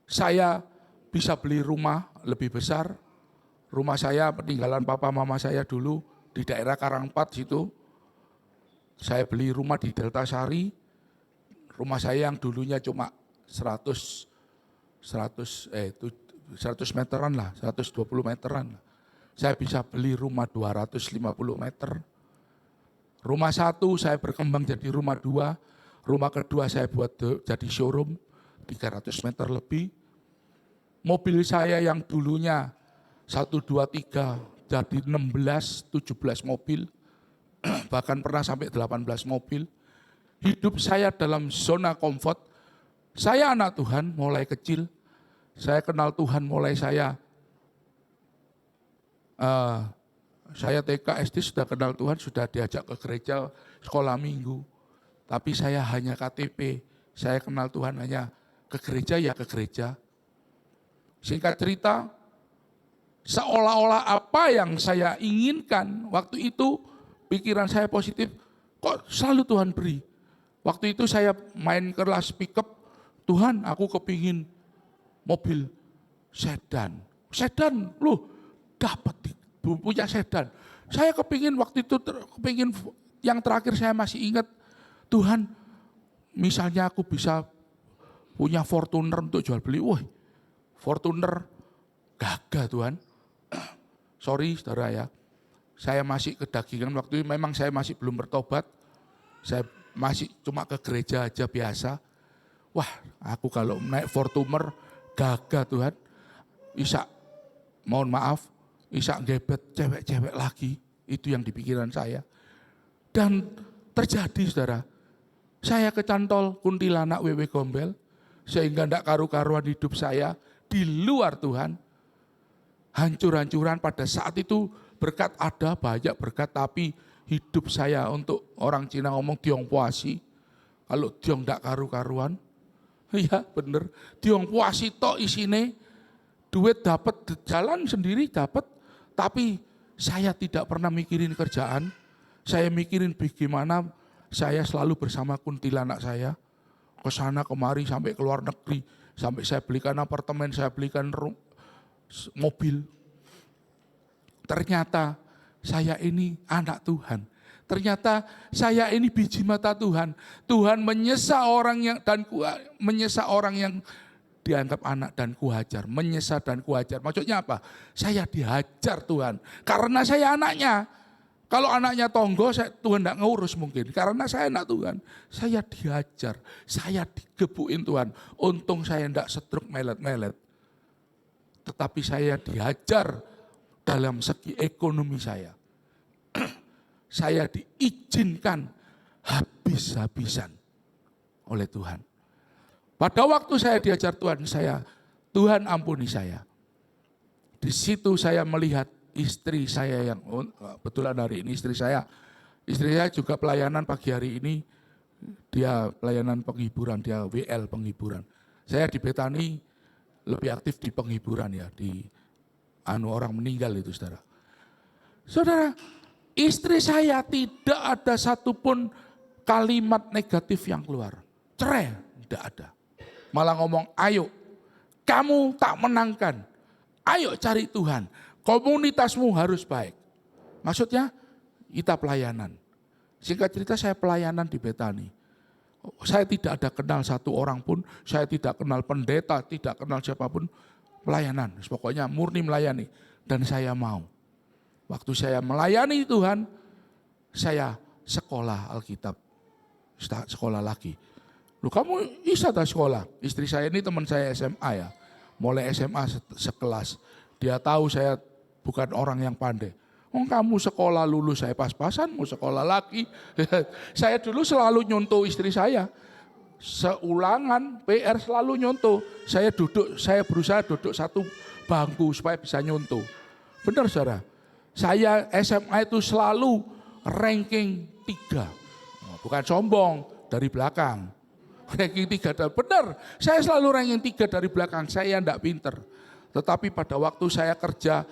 Saya bisa beli rumah lebih besar. Rumah saya peninggalan papa mama saya dulu di daerah Karangpat situ. Saya beli rumah di Delta Sari. Rumah saya yang dulunya cuma 100 meteran lah, 120 meteran. Saya bisa beli rumah 250 meter. Rumah 1 saya berkembang jadi rumah 2. Rumah kedua saya buat jadi showroom 300 meter lebih. Mobil saya yang dulunya 1, 2, 3 jadi 16, 17 mobil. Bahkan pernah sampai 18 mobil. Hidup saya dalam zona comfort. Saya anak Tuhan mulai kecil. Saya kenal Tuhan mulai saya TK SD sudah kenal Tuhan, sudah diajak ke gereja sekolah minggu. Tapi saya hanya KTP. Saya kenal Tuhan hanya ke gereja ya ke gereja. Singkat cerita, seolah-olah apa yang saya inginkan waktu itu pikiran saya positif, kok selalu Tuhan beri. Waktu itu saya main kelas pickup, Tuhan aku kepingin mobil sedan. Sedan, loh dapat punya sedan. Saya kepingin waktu itu, yang terakhir saya masih ingat, Tuhan misalnya aku bisa punya Fortuner untuk jual beli. Wah, Fortuner gagah Tuhan. Sorry saudara ya, saya masih kedagingan waktu itu, memang saya masih belum bertobat. Saya masih cuma ke gereja aja biasa. Wah, aku kalau naik Fortuner gagah Tuhan. Mohon maaf, gebet cewek-cewek lagi. Itu yang di pikiran saya. Dan terjadi saudara. Saya kecantol kuntilanak wewe gombel, sehingga tidak karu-karuan hidup saya di luar Tuhan. Hancur-hancuran pada saat itu berkat ada, banyak berkat, tapi hidup saya untuk orang Cina ngomong tiong puasi. Kalau tiong tidak karu-karuan, iya bener, tiong puasi tok isine, duit dapat, jalan sendiri dapat, tapi saya tidak pernah mikirin kerjaan, saya mikirin bagaimana saya selalu bersama kuntilanak saya, ke sana kemari sampai ke luar negeri, sampai saya belikan apartemen, saya belikan mobil. Ternyata saya ini anak Tuhan. Ternyata saya ini biji mata Tuhan. Tuhan menyesa orang yang dianggap anak dan kuhajar. Menyesa dan kuhajar. Maksudnya apa? Saya dihajar Tuhan. Karena saya anaknya. Kalau anaknya tonggo, Tuhan tidak ngurus mungkin. Karena saya anak Tuhan. Saya dihajar. Saya digebukin Tuhan. Untung saya tidak stroke melet-melet. Tetapi saya dihajar dalam segi ekonomi saya. Saya diizinkan habis-habisan oleh Tuhan. Pada waktu saya diajar Tuhan, Tuhan ampuni saya. Di situ saya melihat istri saya yang kebetulan hari ini istri saya juga pelayanan pagi hari ini, dia pelayanan penghiburan, dia WL penghiburan. Saya di Betani lebih aktif di penghiburan ya, di orang meninggal itu saudara. Saudara, istri saya tidak ada satupun kalimat negatif yang keluar. Cerai, tidak ada. Malah ngomong, ayo kamu tak menangkan. Ayo cari Tuhan. Komunitasmu harus baik. Maksudnya kita pelayanan. Singkat cerita saya pelayanan di Betani. Saya tidak ada kenal satu orang pun. Saya tidak kenal pendeta, tidak kenal siapapun. Pelayanan, pokoknya murni melayani. Dan saya mau. Waktu saya melayani Tuhan, saya sekolah Alkitab. Sekolah lagi. Loh kamu bisa tak sekolah? Istri saya ini teman saya SMA ya. Mulai SMA sekelas. Dia tahu saya bukan orang yang pandai. Oh kamu sekolah lulus, saya pas-pasan mau sekolah lagi. Saya dulu selalu nyontoh istri saya. Seulangan PR selalu nyontoh. Saya berusaha duduk satu bangku supaya bisa nyontoh. Benar saudara. Saya SMA itu selalu ranking 3. Bukan sombong, dari belakang. Ranking 3, benar. Saya selalu ranking 3 dari belakang, saya tidak pinter. Tetapi pada waktu saya kerja,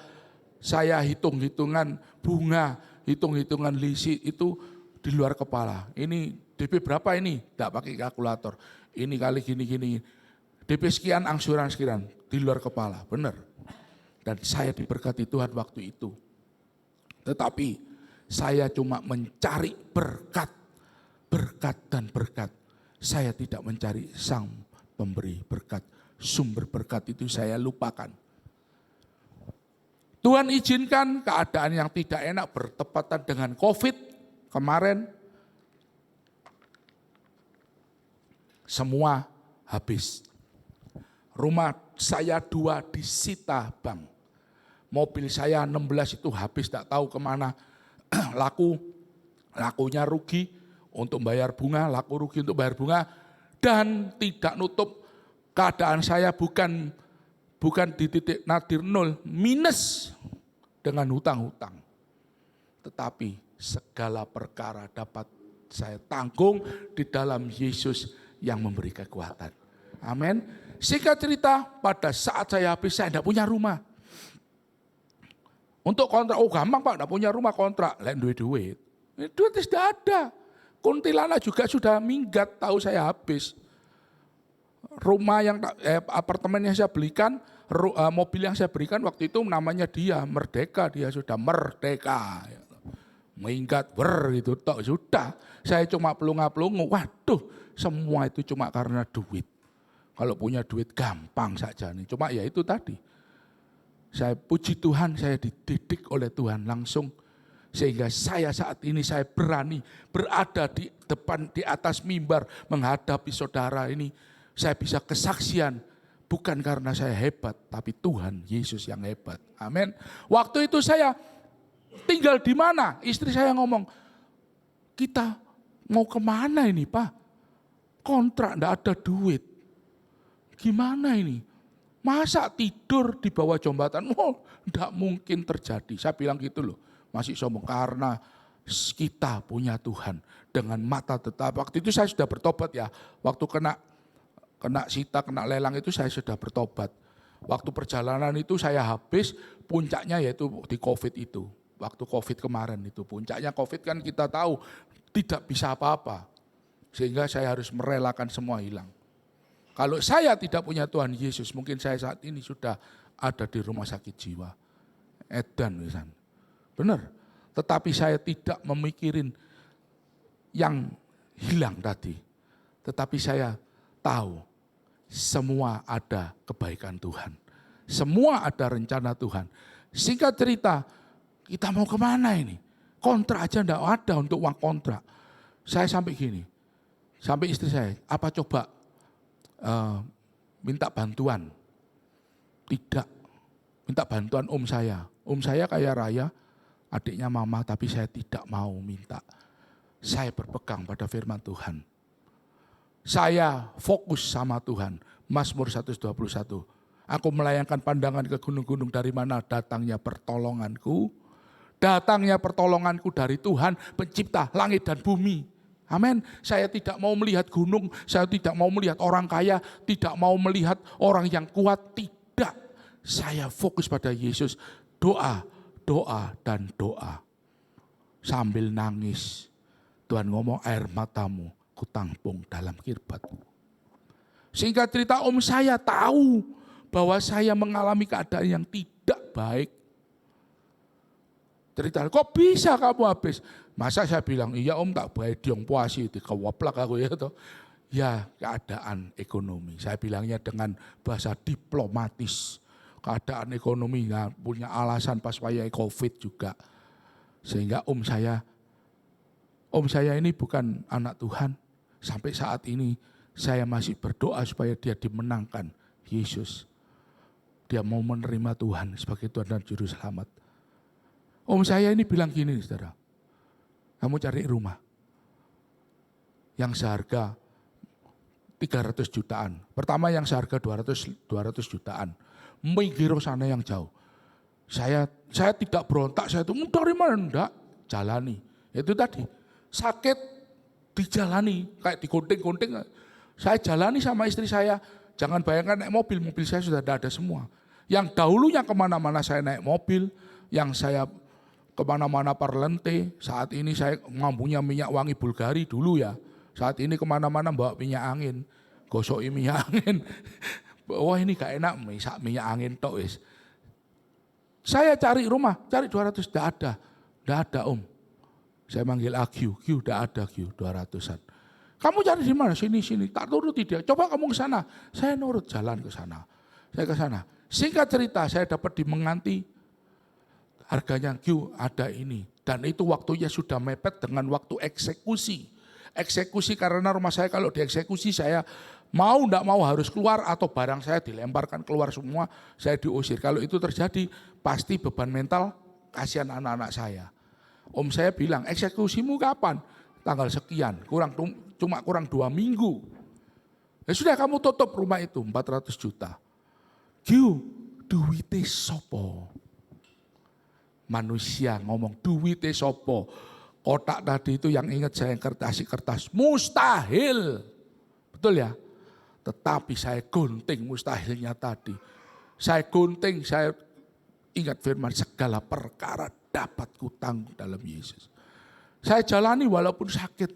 saya hitung-hitungan bunga, hitung-hitungan lisi itu di luar kepala. Ini DP berapa ini? Tidak pakai kalkulator. Ini kali gini-gini. DP sekian, angsuran sekian. Di luar kepala, benar. Dan saya diberkati Tuhan waktu itu. Tetapi saya cuma mencari berkat. Berkat dan berkat. Saya tidak mencari sang pemberi berkat. Sumber berkat itu saya lupakan. Tuhan izinkan keadaan yang tidak enak bertepatan dengan COVID kemarin. Semua habis. Rumah saya 2 disita bank. Mobil saya 16 itu habis, tak tahu kemana. Lakunya rugi untuk bayar bunga, laku rugi untuk bayar bunga. Dan tidak nutup keadaan saya bukan di titik nadir 0, minus dengan hutang-hutang. Tetapi segala perkara dapat saya tanggung di dalam Yesus yang memberi kekuatan. Amin. Singkat cerita, pada saat saya habis, saya tidak punya rumah. Untuk kontrak, oh gampang Pak, tidak punya rumah kontrak. Lain duit. Duit tidak ada. Kuntilanak juga sudah minggat, tahu saya habis. Rumah yang apartemen yang saya belikan, mobil yang saya berikan waktu itu namanya dia Merdeka, dia sudah merdeka. Minggat gitu tok sudah. Saya cuma pelunga-pelungu. Waduh, semua itu cuma karena duit. Kalau punya duit gampang saja nih. Cuma ya itu tadi. Saya puji Tuhan, saya dididik oleh Tuhan langsung. Sehingga saya saat ini saya berani berada di depan, di atas mimbar menghadapi saudara ini. Saya bisa kesaksian bukan karena saya hebat, tapi Tuhan Yesus yang hebat. Amin. Waktu itu saya tinggal di mana? Istri saya ngomong, kita mau kemana ini Pak? kontrak, enggak ada duit. Gimana ini? Masa tidur di bawah jembatan? Oh, enggak mungkin terjadi. Saya bilang gitu loh, masih sombong karena kita punya Tuhan dengan mata tetap. Waktu itu saya sudah bertobat ya. Waktu kena sita, kena lelang itu saya sudah bertobat. Waktu perjalanan itu saya habis, puncaknya yaitu di COVID itu. Waktu COVID kemarin itu, puncaknya COVID kan kita tahu tidak bisa apa-apa. Sehingga saya harus merelakan semua hilang. Kalau saya tidak punya Tuhan Yesus, mungkin saya saat ini sudah ada di rumah sakit jiwa. Edan misalnya. Benar. Tetapi saya tidak memikirin yang hilang tadi. Tetapi saya tahu semua ada kebaikan Tuhan. Semua ada rencana Tuhan. Singkat cerita, kita mau kemana ini? Kontrak aja enggak ada untuk uang kontrak. Saya sampai gini, sampai istri saya, apa coba minta bantuan? Tidak, minta bantuan om saya. Om saya kaya raya, adiknya mama, tapi saya tidak mau minta. Saya berpegang pada firman Tuhan. Saya fokus sama Tuhan. Mazmur 121. Aku melayangkan pandangan ke gunung-gunung, dari mana datangnya pertolonganku. Datangnya pertolonganku dari Tuhan pencipta langit dan bumi. Amin. Saya tidak mau melihat gunung, saya tidak mau melihat orang kaya, tidak mau melihat orang yang kuat, tidak. Saya fokus pada Yesus. Doa, doa, dan doa. Sambil nangis, Tuhan ngomong, air matamu kutampung dalam kirbatku. Singkat cerita, om saya tahu bahwa saya mengalami keadaan yang tidak baik. Cerita, kok bisa kamu habis? Masa saya bilang, iya om tak baik diong puasi, dikewaplak aku ya. Ya keadaan ekonomi, saya bilangnya dengan bahasa diplomatis. Keadaan ekonomi, ya, punya alasan pas wayai COVID juga. Sehingga om saya ini bukan anak Tuhan. Sampai saat ini saya masih berdoa supaya dia dimenangkan Yesus. Dia mau menerima Tuhan sebagai Tuhan dan Juru Selamat. Om saya ini bilang gini, saudara. Kamu cari rumah yang seharga 300 jutaan. Pertama yang seharga 200 jutaan. Mikir sana yang jauh. Saya tidak berontak, saya itu dari mana enggak, jalani. Itu tadi, sakit dijalani, kayak digunting-gunting. Saya jalani sama istri saya. Jangan bayangkan naik mobil saya sudah ada semua. Yang dahulunya kemana-mana saya naik mobil, yang saya kemana-mana parlente, saat ini saya mampunya minyak wangi Bulgari dulu ya. Saat ini kemana-mana bawa minyak angin, gosoki minyak angin. Wah ini gak enak, minyak angin tok wis. Saya cari rumah, cari 200, tidak ada om. Saya manggil Q, tidak ada Q, 200-an. Kamu cari di mana? Sini, tak turuti dia. Coba kamu ke sana. Saya nurut jalan ke sana. Saya ke sana. Singkat cerita, saya dapat dimenganti. Harganya Q ada ini. Dan itu waktunya sudah mepet dengan waktu eksekusi. Eksekusi karena rumah saya kalau dieksekusi saya mau enggak mau harus keluar atau barang saya dilemparkan keluar semua, saya diusir. Kalau itu terjadi pasti beban mental, kasihan anak-anak saya. Om saya bilang, eksekusimu kapan? Tanggal sekian, cuma kurang 2 minggu. Ya sudah kamu tutup rumah itu 400 juta. Q, duwite sopo? Manusia ngomong duwite sopo. Kotak tadi itu yang ingat saya yang kertas, mustahil. Betul ya? Tetapi saya gunting mustahilnya tadi. Saya gunting, saya ingat firman, segala perkara dapat kutanggung dalam Yesus. Saya jalani walaupun sakit.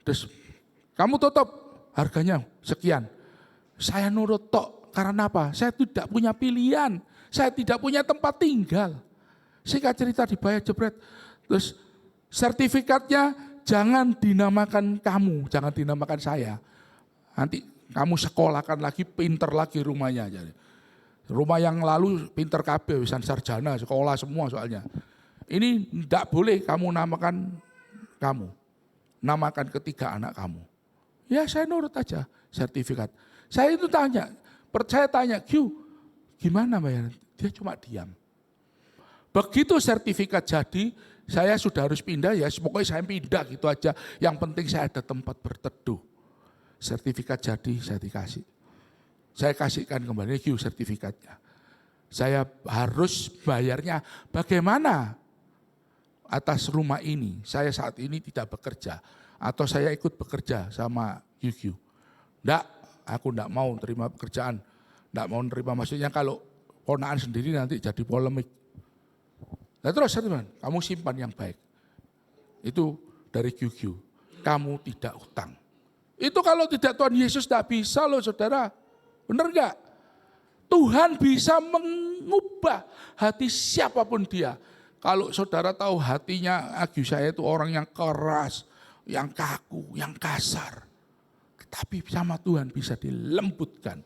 Terus kamu tutup harganya sekian. Saya nurut tok, karena apa? Saya tidak punya pilihan. Saya tidak punya tempat tinggal. Singkat cerita dibayar jebret. Terus sertifikatnya jangan dinamakan kamu, jangan dinamakan saya. Nanti kamu sekolahkan lagi, pinter lagi rumahnya. Rumah yang lalu pinter kabeh, wisan sarjana, sekolah semua soalnya. Ini tidak boleh kamu namakan kamu. Namakan ketiga anak kamu. Ya saya nurut aja sertifikat. Saya itu tanya, Q, gimana bayar? Dia cuma diam. Begitu sertifikat jadi, Saya sudah harus pindah ya, pokoknya saya pindah gitu aja. Yang penting saya ada tempat berteduh. Sertifikat jadi saya dikasih. Saya kasihkan kembali sertifikatnya. Saya harus bayarnya bagaimana atas rumah ini. Saya saat ini tidak bekerja. Atau saya ikut bekerja sama UQ. Enggak, aku enggak mau terima pekerjaan. Enggak mau terima, maksudnya kalau ponaan sendiri nanti jadi polemik. Nah terus teman, kamu simpan yang baik. Itu dari QQ. Kamu tidak utang. Itu kalau tidak Tuhan Yesus tidak bisa loh saudara. Benar enggak? Tuhan bisa mengubah hati siapapun dia. Kalau saudara tahu hatinya Agus saya itu orang yang keras, yang kaku, yang kasar. Tapi sama Tuhan bisa dilembutkan.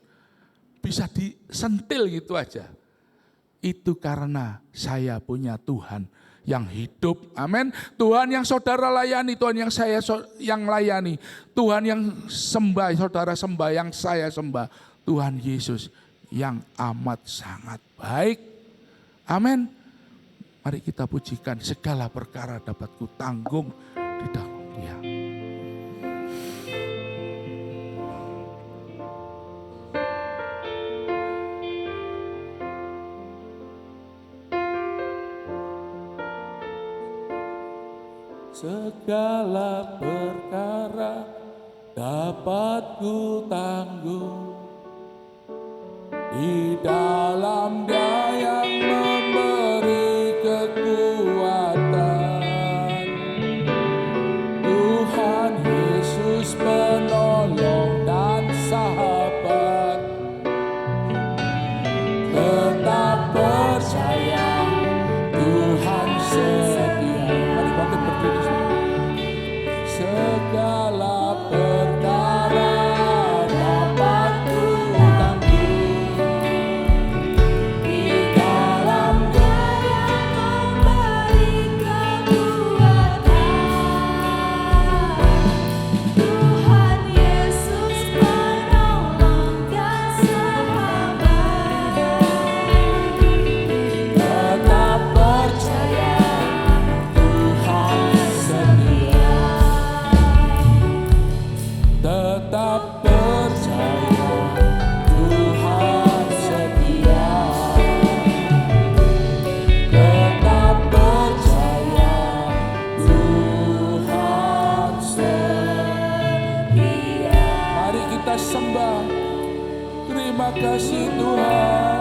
Bisa disentil gitu aja. Itu karena saya punya Tuhan yang hidup. Amin. Tuhan yang saudara layani, Tuhan yang saya yang layani. Tuhan yang sembah, saudara sembah, yang saya sembah. Tuhan Yesus yang amat sangat baik. Amin. Mari kita pujikan, segala perkara dapat kutanggung di dalam Dia. Segala perkara dapat ku tanggung di dalam Dia yang memberi kekuatan. Tuhan Yesus penolong dan sahabat. Tetap percaya Tuhan setia. Mari bangkit berdiri. Segala perkara dapat ku tanggung di dalam Dia yang memberi kekuatan. Tuhan Yesus penolong dan sahabat. Tetap percaya Tuhan setia. Tetap percaya Tuhan setia. Tetap percaya Tuhan setia. Mari kita sembah. Terima kasih Tuhan.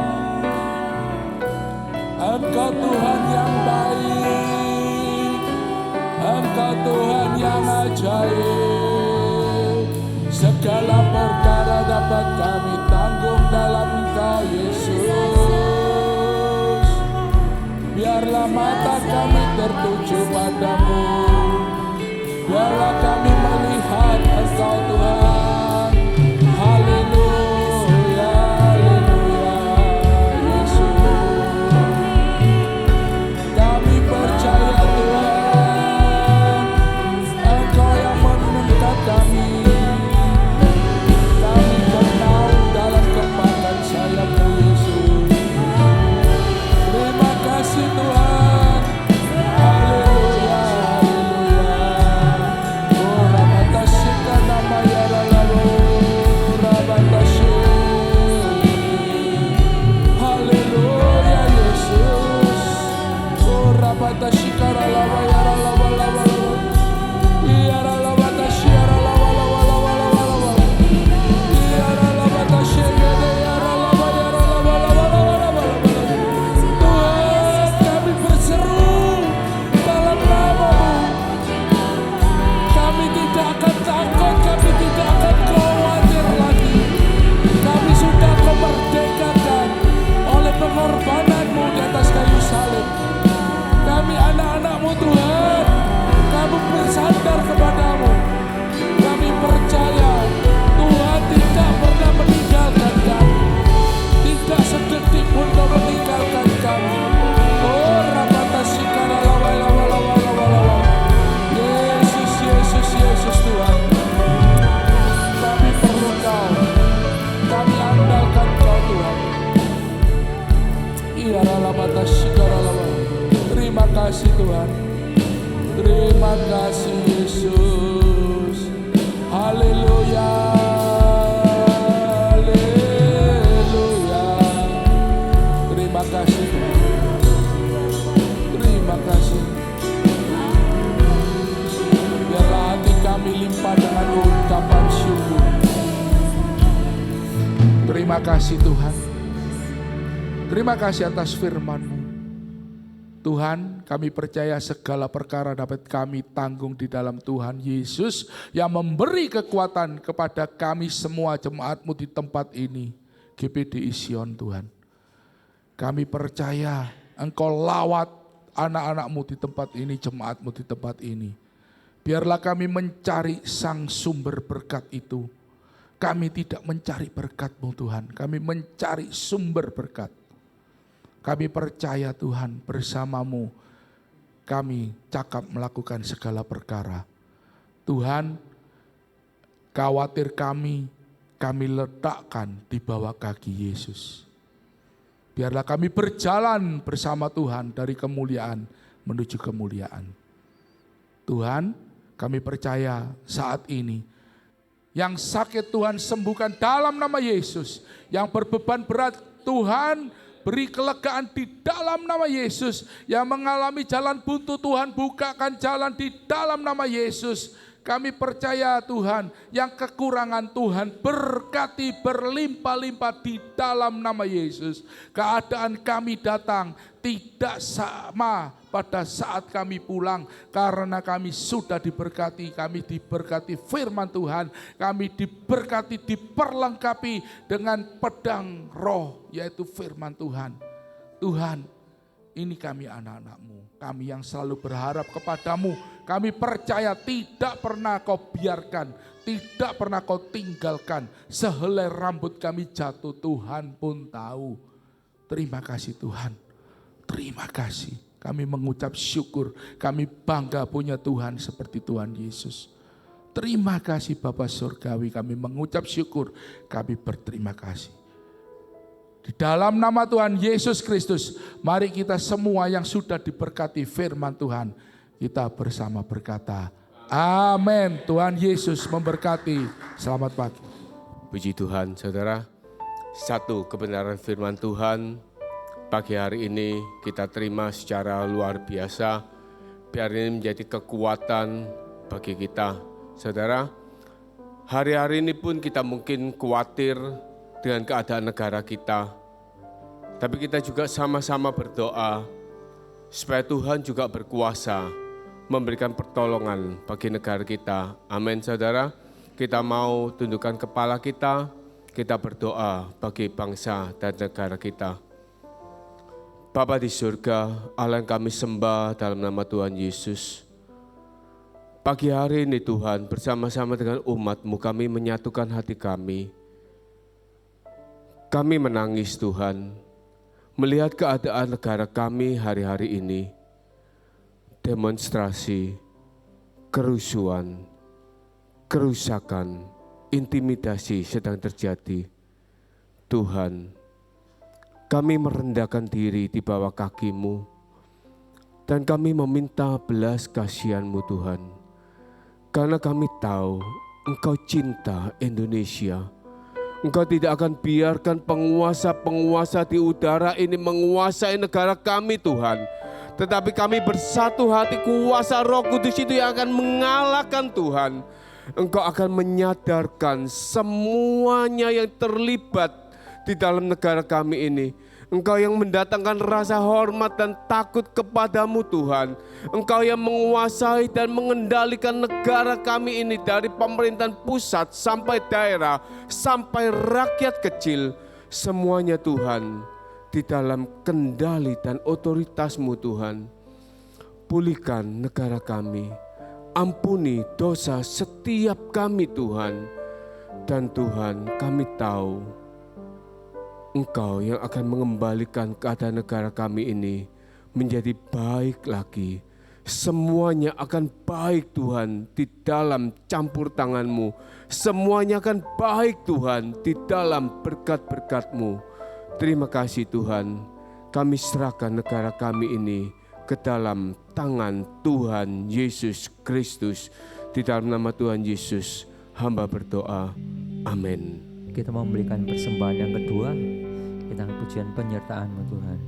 Engkau Tuhan yang baik. Engkau Tuhan yang ajaib. Segala perkara dapat kami tanggung dalam Engkau Yesus. Biarlah mata kami tertuju padamu. Biarlah kami melihat Engkau Tuhan. Haleluya, haleluya, Yesus. Kami percaya Tuhan, Engkau yang menemukan kami. Kami bernaung dalam kepakan sayap-Mu Yesus. Terima kasih Tuhan. Haleluya, haleluya. kasih Yesus. Haleluya. Haleluya. Terima kasih Tuhan. Terima kasih. Biarlah hati kami limpah dengan ucapan syukur. Terima kasih Tuhan. Terima kasih atas firman-Mu. Tuhan, kami percaya segala perkara dapat kami tanggung di dalam Tuhan Yesus yang memberi kekuatan kepada kami semua jemaat-Mu di tempat ini. GPDI Sion Tuhan. Kami percaya Engkau lawat anak-anak-Mu di tempat ini, jemaat-Mu di tempat ini. Biarlah kami mencari sang sumber berkat itu. Kami tidak mencari berkat-Mu Tuhan, kami mencari sumber berkat. Kami percaya Tuhan bersama-Mu kami cakap melakukan segala perkara. Tuhan, khawatir kami letakkan di bawah kaki Yesus. Biarlah kami berjalan bersama Tuhan dari kemuliaan menuju kemuliaan. Tuhan, kami percaya saat ini yang sakit Tuhan sembuhkan dalam nama Yesus. Yang berbeban berat Tuhan beri kelegaan di dalam nama Yesus. Yang mengalami jalan buntu Tuhan bukakan jalan di dalam nama Yesus. Kami percaya Tuhan yang kekurangan Tuhan berkati berlimpah-limpah di dalam nama Yesus. Keadaan kami datang tidak sama pada saat kami pulang karena kami sudah diberkati. Kami diberkati firman Tuhan, kami diberkati diperlengkapi dengan pedang roh yaitu firman Tuhan. Tuhan, ini kami anak-anak-Mu, kami yang selalu berharap kepadamu. Kami percaya tidak pernah Kau biarkan, tidak pernah Kau tinggalkan. Sehelai rambut kami jatuh, Tuhan pun tahu. Terima kasih Tuhan, terima kasih. Kami mengucap syukur, kami bangga punya Tuhan seperti Tuhan Yesus. Terima kasih Bapa Surgawi, kami mengucap syukur, kami berterima kasih. Di dalam nama Tuhan Yesus Kristus, mari kita semua yang sudah diberkati firman Tuhan, kita bersama berkata, amin. Tuhan Yesus memberkati. Selamat pagi. Puji Tuhan, saudara. Satu kebenaran firman Tuhan pagi hari ini kita terima secara luar biasa. Biar ini menjadi kekuatan bagi kita. Saudara, hari-hari ini pun kita mungkin khawatir dengan keadaan negara kita. Tapi kita juga sama-sama berdoa supaya Tuhan juga berkuasa memberikan pertolongan bagi negara kita. Amin saudara. Kita mau tundukkan kepala kita berdoa bagi bangsa dan negara kita. Bapa di surga, Allah yang kami sembah dalam nama Tuhan Yesus. Pagi hari ini Tuhan, bersama-sama dengan umat-Mu kami menyatukan hati kami. Kami menangis Tuhan, melihat keadaan negara kami hari-hari ini. Demonstrasi, kerusuhan, kerusakan, intimidasi sedang terjadi. Tuhan, kami merendahkan diri di bawah kaki-Mu dan kami meminta belas kasihan-Mu Tuhan. Karena kami tahu Engkau cinta Indonesia. Engkau tidak akan biarkan penguasa-penguasa di udara ini menguasai negara kami Tuhan. Tetapi kami bersatu hati, kuasa Roh Kudus itu yang akan mengalahkan Tuhan. Engkau akan menyadarkan semuanya yang terlibat di dalam negara kami ini. Engkau yang mendatangkan rasa hormat dan takut kepadamu Tuhan. Engkau yang menguasai dan mengendalikan negara kami ini dari pemerintahan pusat sampai daerah, sampai rakyat kecil. Semuanya Tuhan di dalam kendali dan otoritas-Mu Tuhan. Pulihkan negara kami. Ampuni dosa setiap kami Tuhan. Dan Tuhan, kami tahu Engkau yang akan mengembalikan keadaan negara kami ini menjadi baik lagi. Semuanya akan baik Tuhan di dalam campur tangan-Mu. Semuanya akan baik Tuhan di dalam berkat-berkat-Mu. Terima kasih Tuhan, kami serahkan negara kami ini ke dalam tangan Tuhan Yesus Kristus. Di dalam nama Tuhan Yesus, hamba berdoa. Amin. Kita mau memberikan persembahan yang kedua tentang pujian penyertaan-Mu Tuhan.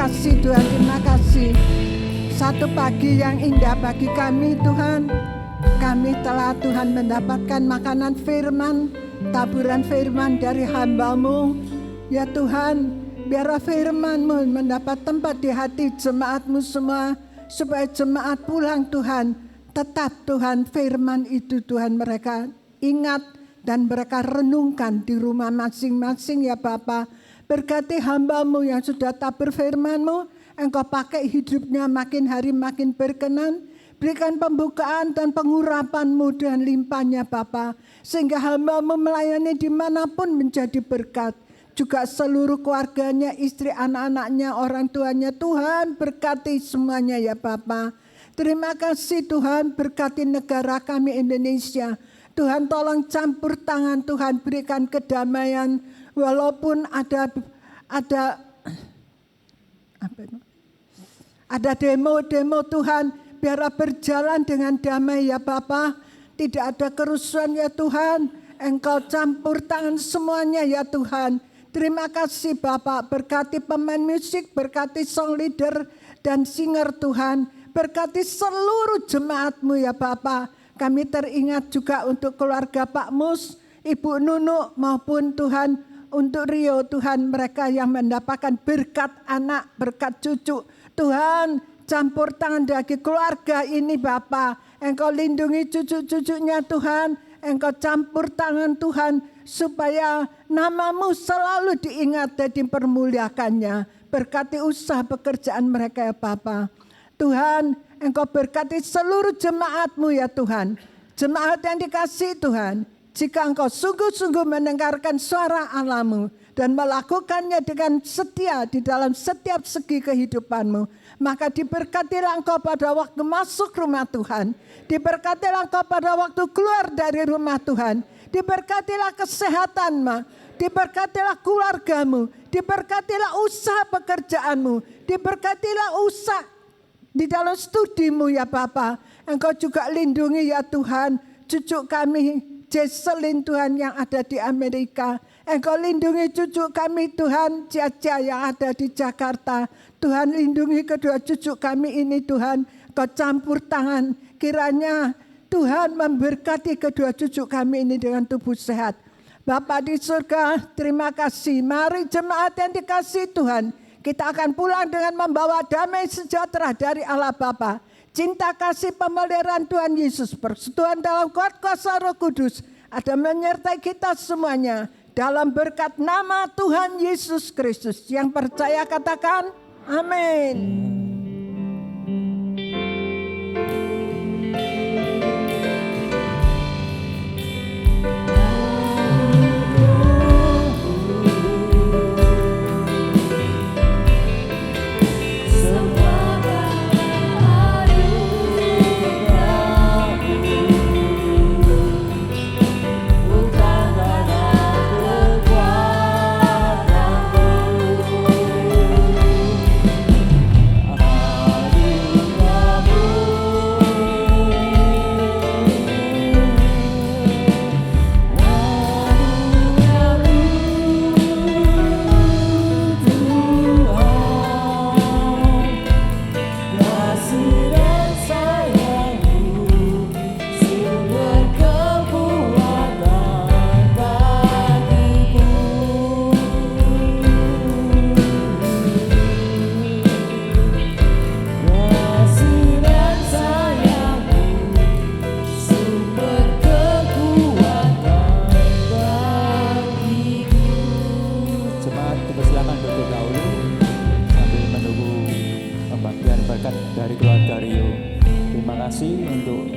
kasih Tuhan, terima kasih. Satu pagi yang indah bagi kami Tuhan. Kami telah Tuhan mendapatkan makanan firman, taburan firman dari hamba-Mu. Ya Tuhan, biarlah firman-Mu mendapat tempat di hati jemaat-Mu semua, supaya jemaat pulang Tuhan, tetap Tuhan firman itu Tuhan mereka ingat dan mereka renungkan di rumah masing-masing ya Bapa. Berkati hamba-Mu yang sudah tabur firman-Mu, Engkau pakai hidupnya makin hari makin berkenan. Berikan pembukaan dan pengurapan-Mu dan limpahnya Bapa, sehingga hamba-Mu melayani dimanapun menjadi berkat. Juga seluruh keluarganya, istri, anak-anaknya, orang tuanya, Tuhan berkati semuanya ya Bapa. Terima kasih Tuhan, berkati negara kami Indonesia. Tuhan tolong campur tangan Tuhan, berikan kedamaian. Walaupun ada demo-demo Tuhan, biarlah berjalan dengan damai ya Bapa. Tidak ada kerusuhan ya Tuhan. Engkau campur tangan semuanya ya Tuhan. Terima kasih Bapak, berkati pemain musik, berkati song leader dan singer Tuhan. Berkati seluruh jemaat-Mu ya Bapak. Kami teringat juga untuk keluarga Pak Mus, Ibu Nunu maupun Tuhan untuk Rio Tuhan, mereka yang mendapatkan berkat anak, berkat cucu. Tuhan campur tangan dari keluarga ini Bapa. Engkau lindungi cucu-cucunya Tuhan. Engkau campur tangan Tuhan supaya nama-Mu selalu diingat dan dipermuliakannya. Berkati usaha pekerjaan mereka ya Bapa. Tuhan, Engkau berkati seluruh jemaat-Mu ya Tuhan. Jemaat yang dikasihi Tuhan. Jika Engkau sungguh-sungguh mendengarkan suara Allah-Mu dan melakukannya dengan setia di dalam setiap segi kehidupan-Mu, maka diberkatilah Engkau pada waktu masuk rumah Tuhan. Diberkatilah Engkau pada waktu keluar dari rumah Tuhan. Diberkatilah kesehatan-Mu. Diberkatilah keluarga-Mu. Diberkatilah usaha pekerjaan-Mu. Diberkatilah usaha di dalam studi-Mu ya Bapa. Engkau juga lindungi ya Tuhan cucu kami, Jesselyn Tuhan yang ada di Amerika. Engkau lindungi cucu kami Tuhan, Jaja yang ada di Jakarta. Tuhan lindungi kedua cucu kami ini Tuhan. Kau campur tangan, kiranya Tuhan memberkati kedua cucu kami ini dengan tubuh sehat. Bapa di surga, terima kasih. Mari jemaat yang dikasihi Tuhan, kita akan pulang dengan membawa damai sejahtera dari Allah Bapa. Cinta kasih pemeliharaan Tuhan Yesus, persekutuan dalam kuat kuasa Roh Kudus ada menyertai kita semuanya. Dalam berkat nama Tuhan Yesus Kristus, yang percaya katakan amin. Dari keluarga Rio. Terima kasih untuk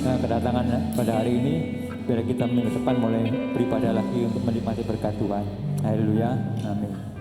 kedatangan pada hari ini. Biar kita minggu depan mulai beribadah lagi untuk menikmati berkat Tuhan. Haleluya. Amin.